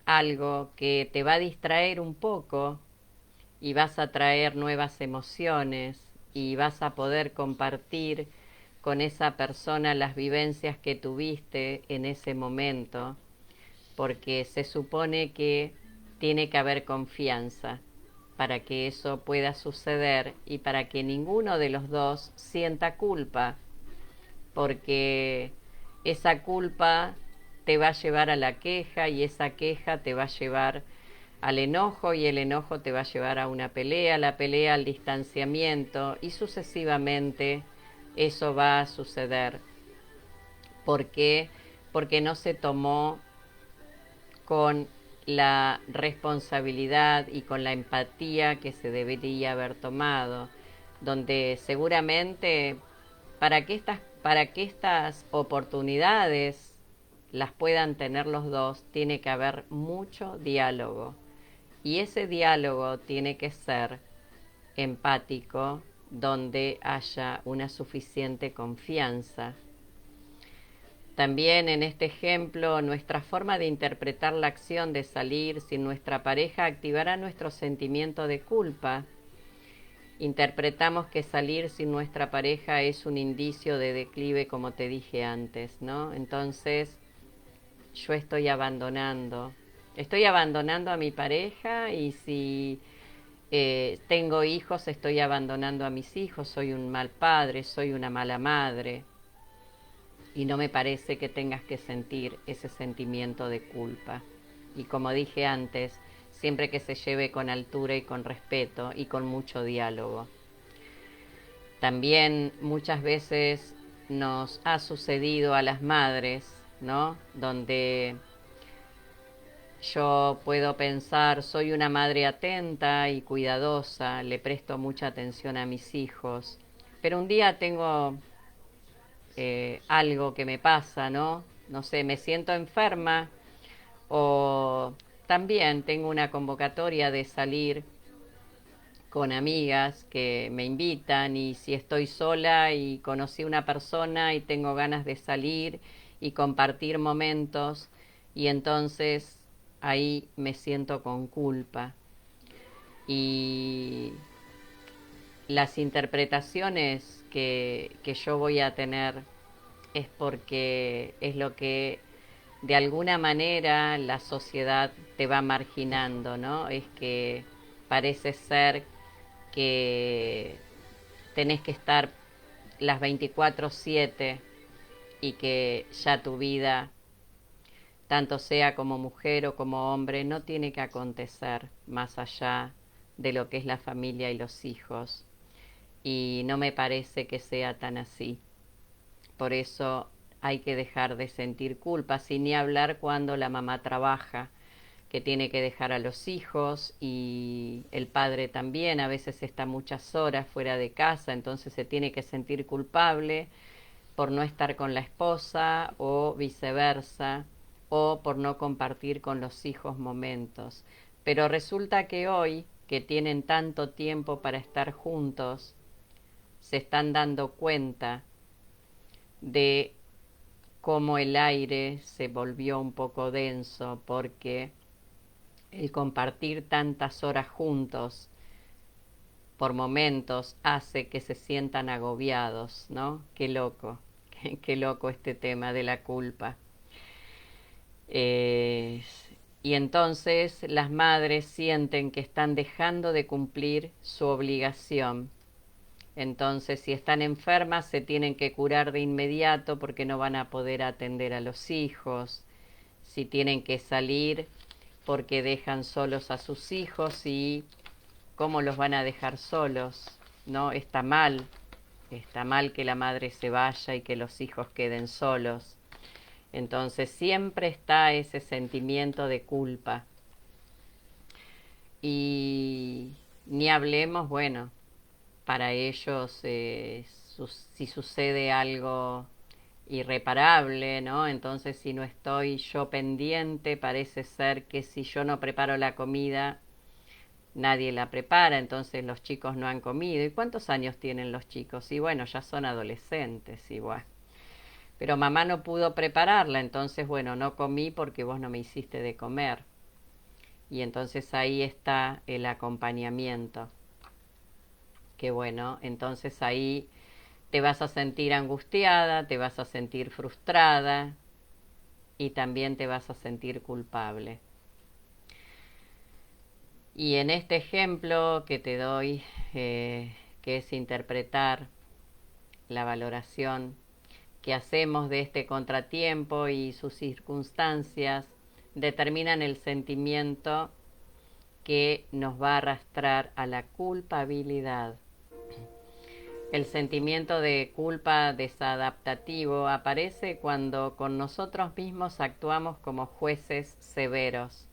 algo que te va a distraer un poco y vas a traer nuevas emociones y vas a poder compartir con esa persona las vivencias que tuviste en ese momento, porque se supone que tiene que haber confianza para que eso pueda suceder y para que ninguno de los dos sienta culpa, porque esa culpa te va a llevar a la queja y esa queja te va a llevar al enojo y el enojo te va a llevar a una pelea, la pelea al distanciamiento y sucesivamente eso va a suceder. ¿Por qué? Porque no se tomó con la responsabilidad y con la empatía que se debería haber tomado, donde seguramente para que estas oportunidades las puedan tener los dos, tiene que haber mucho diálogo. Y ese diálogo tiene que ser empático, donde haya una suficiente confianza. También en este ejemplo, nuestra forma de interpretar la acción de salir sin nuestra pareja activará nuestro sentimiento de culpa. Interpretamos que salir sin nuestra pareja es un indicio de declive, como te dije antes, ¿no? Entonces, yo estoy abandonando a mi pareja y si tengo hijos, estoy abandonando a mis hijos, soy un mal padre, soy una mala madre. Y no me parece que tengas que sentir ese sentimiento de culpa. Y como dije antes, siempre que se lleve con altura y con respeto y con mucho diálogo. También muchas veces nos ha sucedido a las madres, ¿no? Donde yo puedo pensar, soy una madre atenta y cuidadosa, le presto mucha atención a mis hijos, pero un día tengo algo que me pasa, ¿no? No sé, me siento enferma o también tengo una convocatoria de salir con amigas que me invitan y si estoy sola y conocí una persona y tengo ganas de salir y compartir momentos y entonces ahí me siento con culpa y las interpretaciones que yo voy a tener es porque es lo que de alguna manera la sociedad te va marginando, ¿no? Es que parece ser que tenés que estar las 24/7 y que ya tu vida, tanto sea como mujer o como hombre, no tiene que acontecer más allá de lo que es la familia y los hijos. Y no me parece que sea tan así. Por eso hay que dejar de sentir culpa, sin ni hablar cuando la mamá trabaja, que tiene que dejar a los hijos y el padre también, a veces está muchas horas fuera de casa, entonces se tiene que sentir culpable por no estar con la esposa o viceversa, o por no compartir con los hijos momentos. Pero resulta que hoy, que tienen tanto tiempo para estar juntos, se están dando cuenta de cómo el aire se volvió un poco denso porque el compartir tantas horas juntos por momentos hace que se sientan agobiados, ¿no? Qué loco, qué loco este tema de la culpa. Eh, y entonces las madres sienten que están dejando de cumplir su obligación. Entonces, si están enfermas, se tienen que curar de inmediato porque no van a poder atender a los hijos. Si tienen que salir, porque dejan solos a sus hijos y cómo los van a dejar solos, ¿no? Está mal que la madre se vaya y que los hijos queden solos. Entonces siempre está ese sentimiento de culpa. Y ni hablemos, bueno, para ellos si sucede algo irreparable, ¿no? Entonces si no estoy yo pendiente, parece ser que si yo no preparo la comida, nadie la prepara, entonces los chicos no han comido. ¿Y cuántos años tienen los chicos? Y bueno, ya son adolescentes igual. Pero mamá no pudo prepararla, entonces bueno, no comí porque vos no me hiciste de comer. Y entonces ahí está el acompañamiento. Que bueno, entonces ahí te vas a sentir angustiada, te vas a sentir frustrada y también te vas a sentir culpable. Y en este ejemplo que te doy, que es interpretar la valoración que hacemos de este contratiempo y sus circunstancias, determinan el sentimiento que nos va a arrastrar a la culpabilidad. El sentimiento de culpa desadaptativo aparece cuando con nosotros mismos actuamos como jueces severos,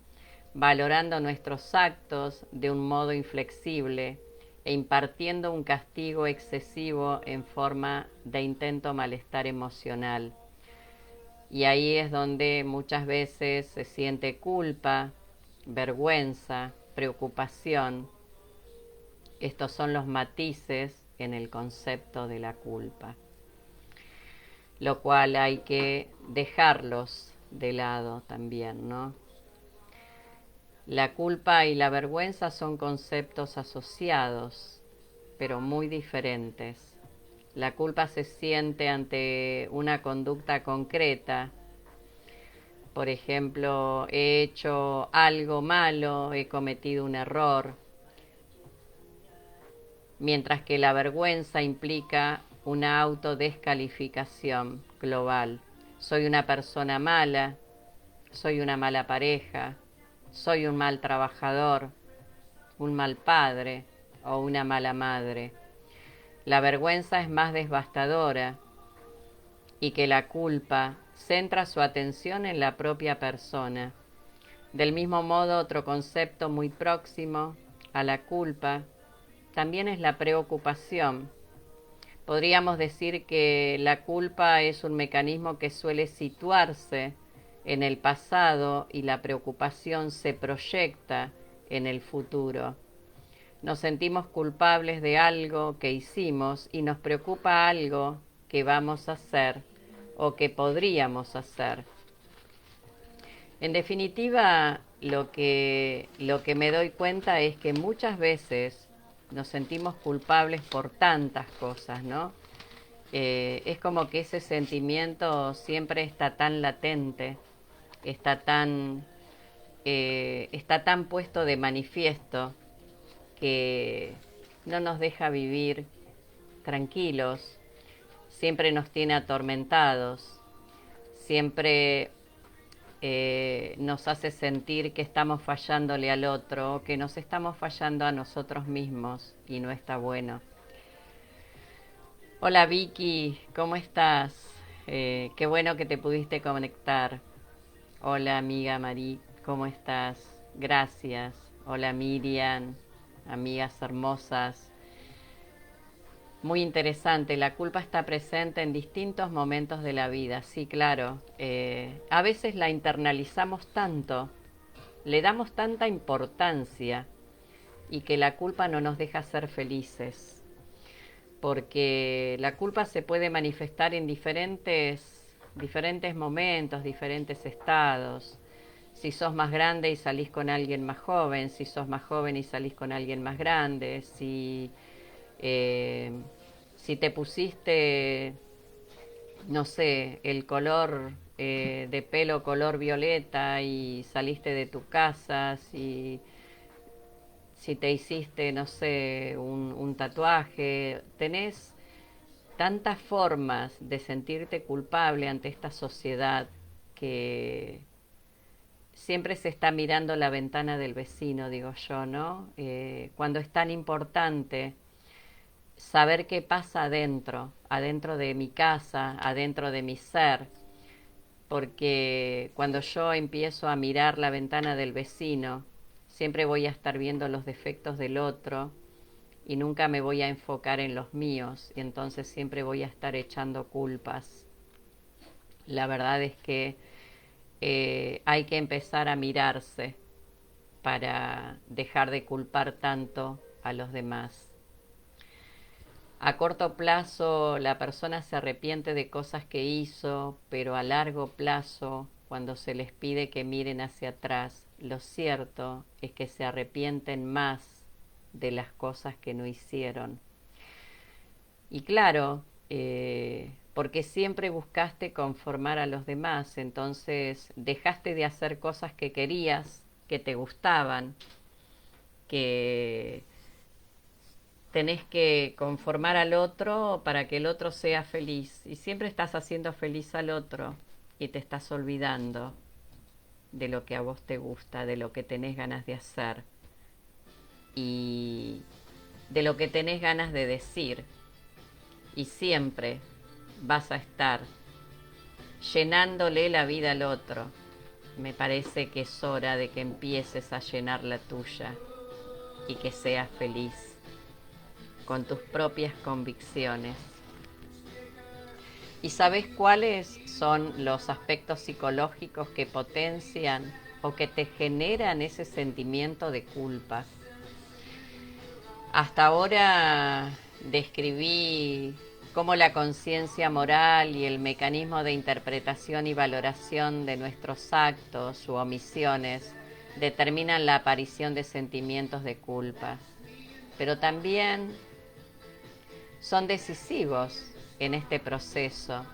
valorando nuestros actos de un modo inflexible e impartiendo un castigo excesivo en forma de intento malestar emocional. Y ahí es donde muchas veces se siente culpa, vergüenza, preocupación. Estos son los matices en el concepto de la culpa, lo cual hay que dejarlos de lado también, ¿no? La culpa y la vergüenza son conceptos asociados, pero muy diferentes. La culpa se siente ante una conducta concreta. Por ejemplo, he hecho algo malo, he cometido un error, mientras que la vergüenza implica una autodescalificación global. Soy una persona mala, soy una mala pareja, soy un mal trabajador, un mal padre o una mala madre. La vergüenza es más devastadora y que la culpa centra su atención en la propia persona. Del mismo modo, otro concepto muy próximo a la culpa también es la preocupación. Podríamos decir que la culpa es un mecanismo que suele situarse en el pasado y la preocupación se proyecta en el futuro. Nos sentimos culpables de algo que hicimos y nos preocupa algo que vamos a hacer o que podríamos hacer. En definitiva, lo que me doy cuenta es que muchas veces nos sentimos culpables por tantas cosas, ¿no? Es como que ese sentimiento siempre está tan latente, está tan, está tan puesto de manifiesto que no nos deja vivir tranquilos, siempre nos tiene atormentados, siempre nos hace sentir que estamos fallándole al otro, que nos estamos fallando a nosotros mismos y no está bueno. Hola Vicky, ¿cómo estás? Qué bueno que te pudiste conectar. Hola amiga Marí, ¿cómo estás? Gracias. Hola Miriam, amigas hermosas. Muy interesante, la culpa está presente en distintos momentos de la vida, sí, claro. A veces la internalizamos tanto, le damos tanta importancia y que la culpa no nos deja ser felices, porque la culpa se puede manifestar en diferentes momentos, diferentes estados. Si sos más grande y salís con alguien más joven, si sos más joven y salís con alguien más grande, eh, si te pusiste, no sé, el color de pelo color violeta y saliste de tu casa, si te hiciste, no sé, un tatuaje, tenés tantas formas de sentirte culpable ante esta sociedad que siempre se está mirando la ventana del vecino, digo yo, ¿no? Cuando es tan importante saber qué pasa adentro de mi casa, adentro de mi ser, porque cuando yo empiezo a mirar la ventana del vecino, siempre voy a estar viendo los defectos del otro y nunca me voy a enfocar en los míos y entonces siempre voy a estar echando culpas. La verdad es que hay que empezar a mirarse para dejar de culpar tanto a los demás. A corto plazo la persona se arrepiente de cosas que hizo, pero a largo plazo, cuando se les pide que miren hacia atrás, lo cierto es que se arrepienten más de las cosas que no hicieron. Y claro, porque siempre buscaste conformar a los demás, entonces dejaste de hacer cosas que querías, que te gustaban, que tenés que conformar al otro para que el otro sea feliz. Y siempre estás haciendo feliz al otro y te estás olvidando de lo que a vos te gusta, de lo que tenés ganas de hacer y de lo que tenés ganas de decir. Y siempre vas a estar llenándole la vida al otro. Me parece que es hora de que empieces a llenar la tuya y que seas feliz con tus propias convicciones. ¿Y sabes cuáles son los aspectos psicológicos que potencian o que te generan ese sentimiento de culpa? Hasta ahora describí cómo la conciencia moral y el mecanismo de interpretación y valoración de nuestros actos u omisiones determinan la aparición de sentimientos de culpa, pero también son decisivos en este proceso.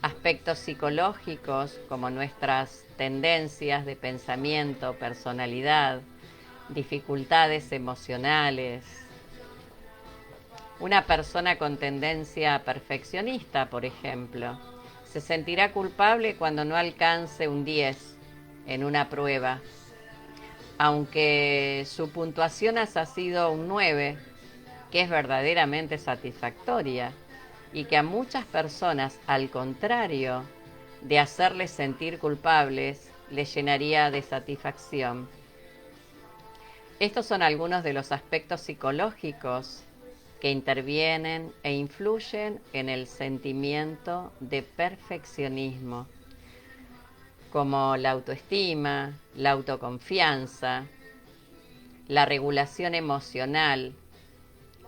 Aspectos psicológicos como nuestras tendencias de pensamiento, personalidad, dificultades emocionales. Una persona con tendencia perfeccionista, por ejemplo, se sentirá culpable cuando no alcance un 10 en una prueba, aunque su puntuación haya sido un 9, que es verdaderamente satisfactoria y que a muchas personas, al contrario de hacerles sentir culpables, les llenaría de satisfacción. Estos son algunos de los aspectos psicológicos que intervienen e influyen en el sentimiento de perfeccionismo, como la autoestima, la autoconfianza, la regulación emocional,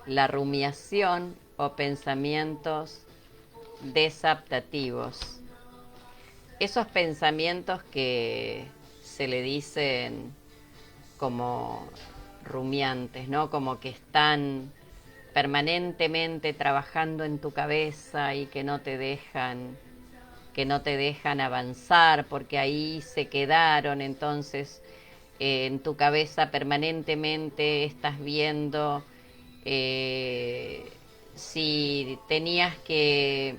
la rumiación o pensamientos desadaptativos. Esos pensamientos que se le dicen como rumiantes, ¿no? Como que están permanentemente trabajando en tu cabeza y que no te dejan avanzar porque ahí se quedaron. Entonces en tu cabeza permanentemente estás viendo si tenías que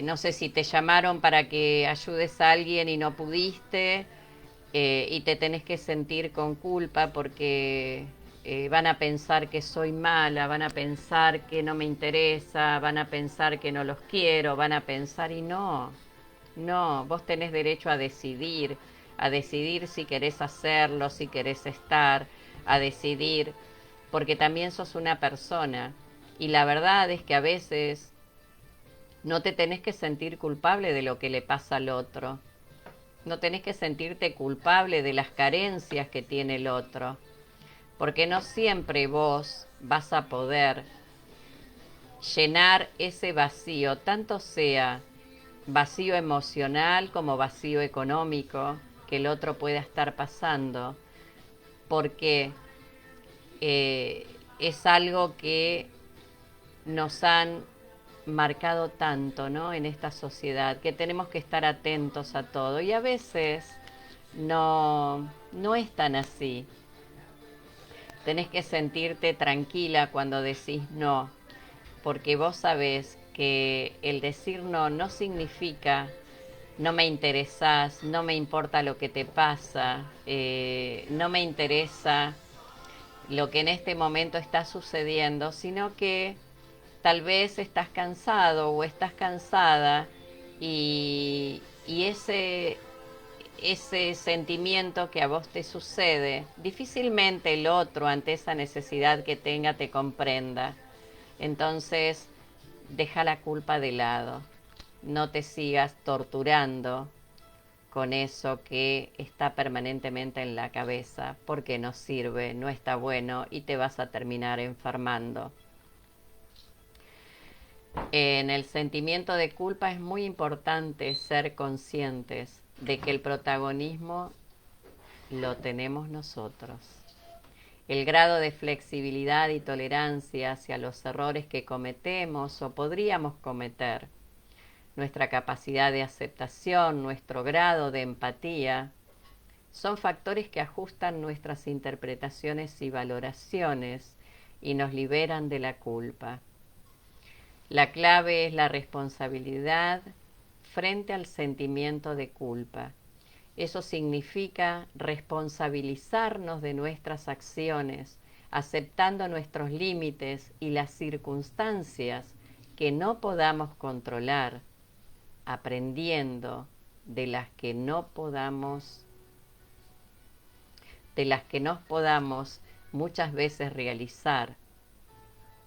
no sé, si te llamaron para que ayudes a alguien y no pudiste, y te tenés que sentir con culpa porque van a pensar que soy mala, van a pensar que no me interesa, van a pensar que no los quiero, van a pensar y no, no, vos tenés derecho a decidir si querés hacerlo, si querés estar, a decidir, porque también sos una persona. Y la verdad es que a veces no te tenés que sentir culpable de lo que le pasa al otro. No tenés que sentirte culpable de las carencias que tiene el otro, porque no siempre vos vas a poder llenar ese vacío, tanto sea vacío emocional como vacío económico que el otro pueda estar pasando, porque es algo que nos han marcado tanto, ¿no? En esta sociedad, que tenemos que estar atentos a todo. Y a veces no es tan así. Tenés que sentirte tranquila cuando decís no, porque vos sabés que el decir no no significa no me interesás, no me importa lo que te pasa, no me interesa lo que en este momento está sucediendo, sino que tal vez estás cansado o estás cansada y ese sentimiento que a vos te sucede, difícilmente el otro ante esa necesidad que tenga te comprenda. Entonces, deja la culpa de lado, no te sigas torturando con eso que está permanentemente en la cabeza, porque no sirve, no está bueno y te vas a terminar enfermando. En el sentimiento de culpa es muy importante ser conscientes de que el protagonismo lo tenemos nosotros. El grado de flexibilidad y tolerancia hacia los errores que cometemos o podríamos cometer, nuestra capacidad de aceptación, nuestro grado de empatía, son factores que ajustan nuestras interpretaciones y valoraciones y nos liberan de la culpa. La clave es la responsabilidad frente al sentimiento de culpa. Eso significa responsabilizarnos de nuestras acciones, aceptando nuestros límites y las circunstancias que no podamos controlar, aprendiendo de las que no podamos muchas veces realizar,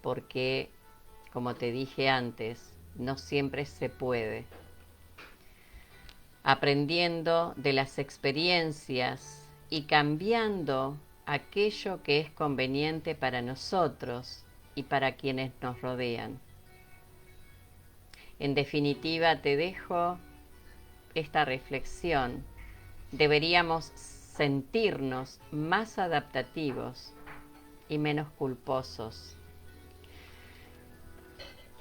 porque, como te dije antes, no siempre se puede. Aprendiendo de las experiencias y cambiando aquello que es conveniente para nosotros y para quienes nos rodean. En definitiva, te dejo esta reflexión. Deberíamos sentirnos más adaptativos y menos culposos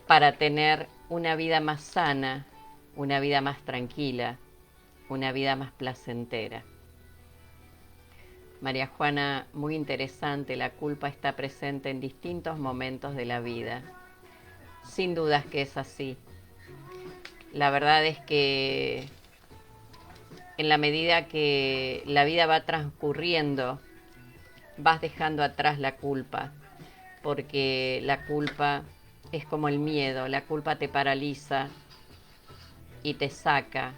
para tener una vida más sana, una vida más tranquila, una vida más placentera. María Juana, muy interesante, la culpa está presente en distintos momentos de la vida. Sin dudas que es así. La verdad es que en la medida que la vida va transcurriendo, vas dejando atrás la culpa, porque la culpa es como el miedo, la culpa te paraliza y te saca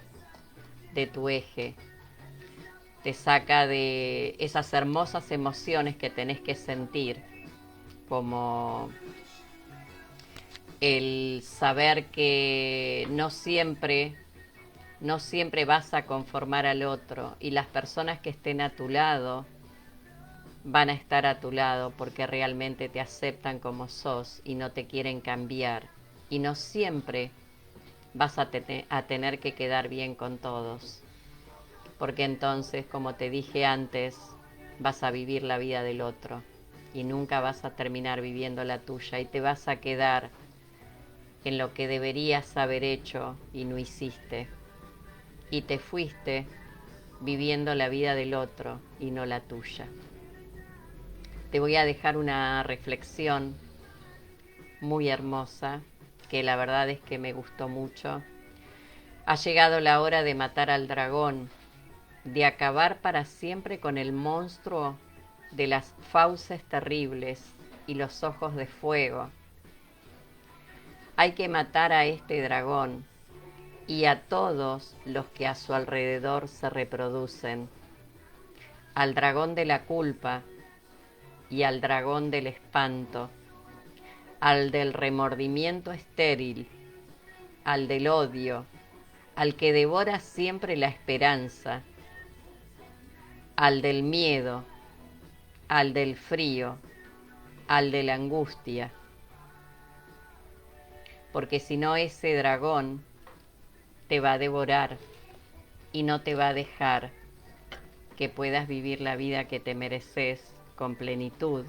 de tu eje, te saca de esas hermosas emociones que tenés que sentir, como el saber que no siempre vas a conformar al otro, y las personas que estén a tu lado van a estar a tu lado porque realmente te aceptan como sos y no te quieren cambiar, y no siempre vas a tener que quedar bien con todos, porque entonces, como te dije antes, vas a vivir la vida del otro y nunca vas a terminar viviendo la tuya, y te vas a quedar en lo que deberías haber hecho y no hiciste, y te fuiste viviendo la vida del otro y no la tuya. Te voy a dejar una reflexión muy hermosa, que la verdad es que me gustó mucho. Ha llegado la hora de matar al dragón, de acabar para siempre con el monstruo de las fauces terribles y los ojos de fuego. Hay que matar a este dragón y a todos los que a su alrededor se reproducen, al dragón de la culpa y al dragón del espanto, al del remordimiento estéril, al del odio, al que devora siempre la esperanza, al del miedo, al del frío, al de la angustia. Porque si no, ese dragón te va a devorar y no te va a dejar que puedas vivir la vida que te mereces con plenitud,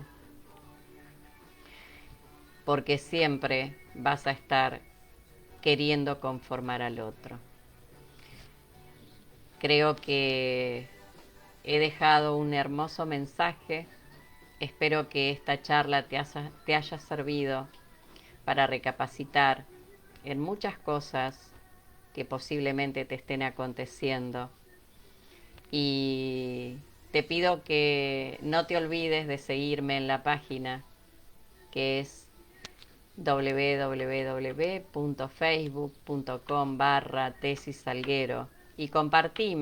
porque siempre vas a estar queriendo conformar al otro. Creo que he dejado un hermoso mensaje. Espero que esta charla te haya servido para recapacitar en muchas cosas que posiblemente te estén aconteciendo. Y te pido que no te olvides de seguirme en la página, que es www.facebook.com/tesisalguero, y compartí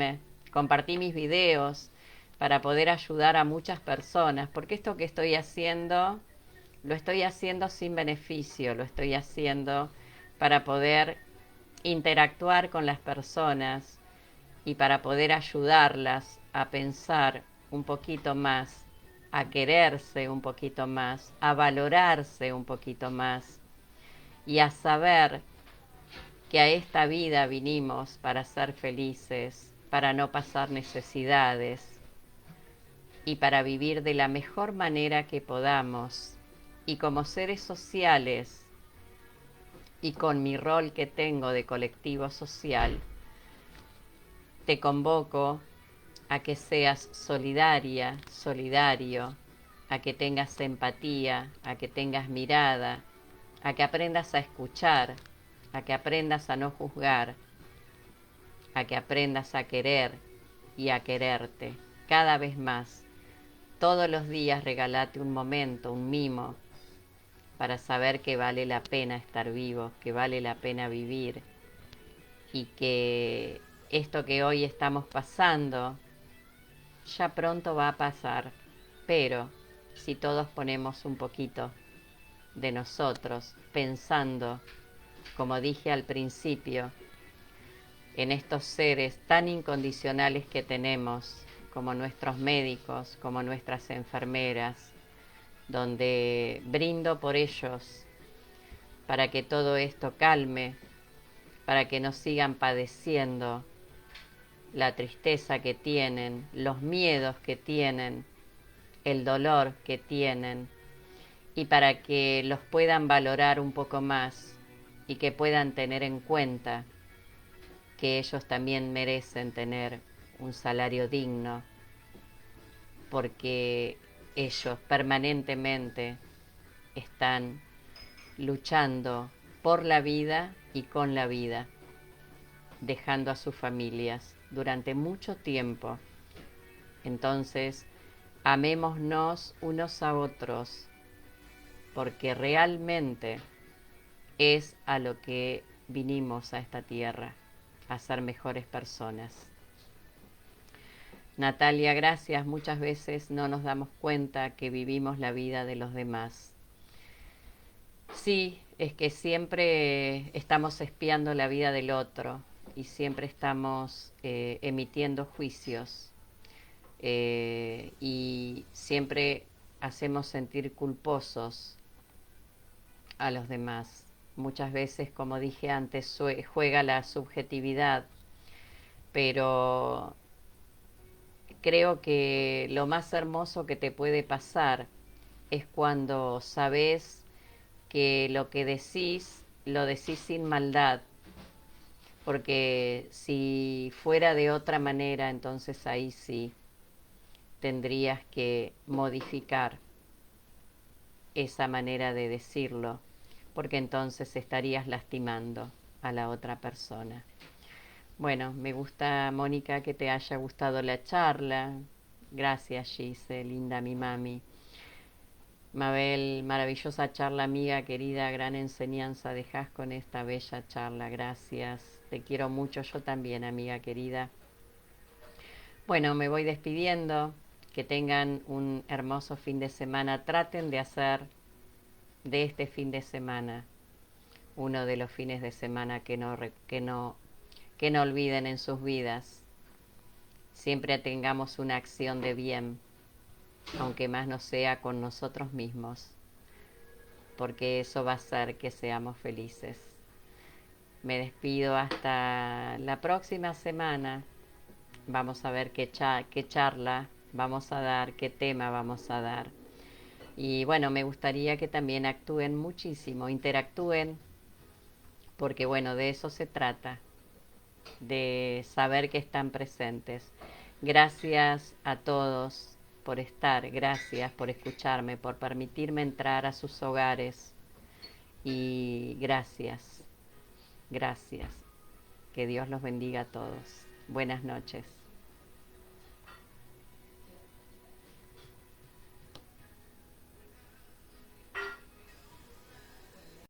mis videos para poder ayudar a muchas personas, porque esto que estoy haciendo, lo estoy haciendo sin beneficio, lo estoy haciendo para poder interactuar con las personas y para poder ayudarlas a pensar un poquito más, a quererse un poquito más, a valorarse un poquito más y a saber que a esta vida vinimos para ser felices, para no pasar necesidades, y para vivir de la mejor manera que podamos. Y como seres sociales y con mi rol que tengo de colectivo social, te convoco a que seas solidaria, solidario, a que tengas empatía, a que tengas mirada, a que aprendas a escuchar, a que aprendas a no juzgar, a que aprendas a querer y a quererte cada vez más. Todos los días regalate un momento, un mimo, para saber que vale la pena estar vivo, que vale la pena vivir y que esto que hoy estamos pasando ya pronto va a pasar, pero si todos ponemos un poquito de nosotros, pensando, como dije al principio, en estos seres tan incondicionales que tenemos, como nuestros médicos, como nuestras enfermeras, donde brindo por ellos, para que todo esto calme, para que no sigan padeciendo la tristeza que tienen, los miedos que tienen, el dolor que tienen, y para que los puedan valorar un poco más y que puedan tener en cuenta que ellos también merecen tener un salario digno, porque ellos permanentemente están luchando por la vida y con la vida, dejando a sus familias durante mucho tiempo. Entonces, amémonos unos a otros, porque realmente es a lo que vinimos a esta tierra, a ser mejores personas. Natalia, gracias. Muchas veces no nos damos cuenta que vivimos la vida de los demás. Sí, es que siempre estamos espiando la vida del otro y siempre estamos emitiendo juicios y siempre hacemos sentir culposos a los demás. Muchas veces, como dije antes, juega la subjetividad, pero creo que lo más hermoso que te puede pasar es cuando sabes que lo que decís lo decís sin maldad, porque si fuera de otra manera, entonces ahí sí tendrías que modificar esa manera de decirlo, porque entonces estarías lastimando a la otra persona. Bueno, me gusta, Mónica, que te haya gustado la charla. Gracias, Gise, linda mi mami. Mabel, maravillosa charla, amiga querida, gran enseñanza dejas con esta bella charla. Gracias. Te quiero mucho, yo también, amiga querida. Bueno, me voy despidiendo. Que tengan un hermoso fin de semana. Traten de hacer de este fin de semana uno de los fines de semana que no olviden en sus vidas. Siempre tengamos una acción de bien, aunque más no sea con nosotros mismos, porque eso va a hacer que seamos felices. Me despido hasta la próxima semana. Vamos a ver qué charla vamos a dar, qué tema vamos a dar. Y bueno, me gustaría que también actúen muchísimo, interactúen, porque bueno, de eso se trata, de saber que están presentes. Gracias a todos por estar, gracias por escucharme, por permitirme entrar a sus hogares y gracias, gracias. Que Dios los bendiga a todos. Buenas noches.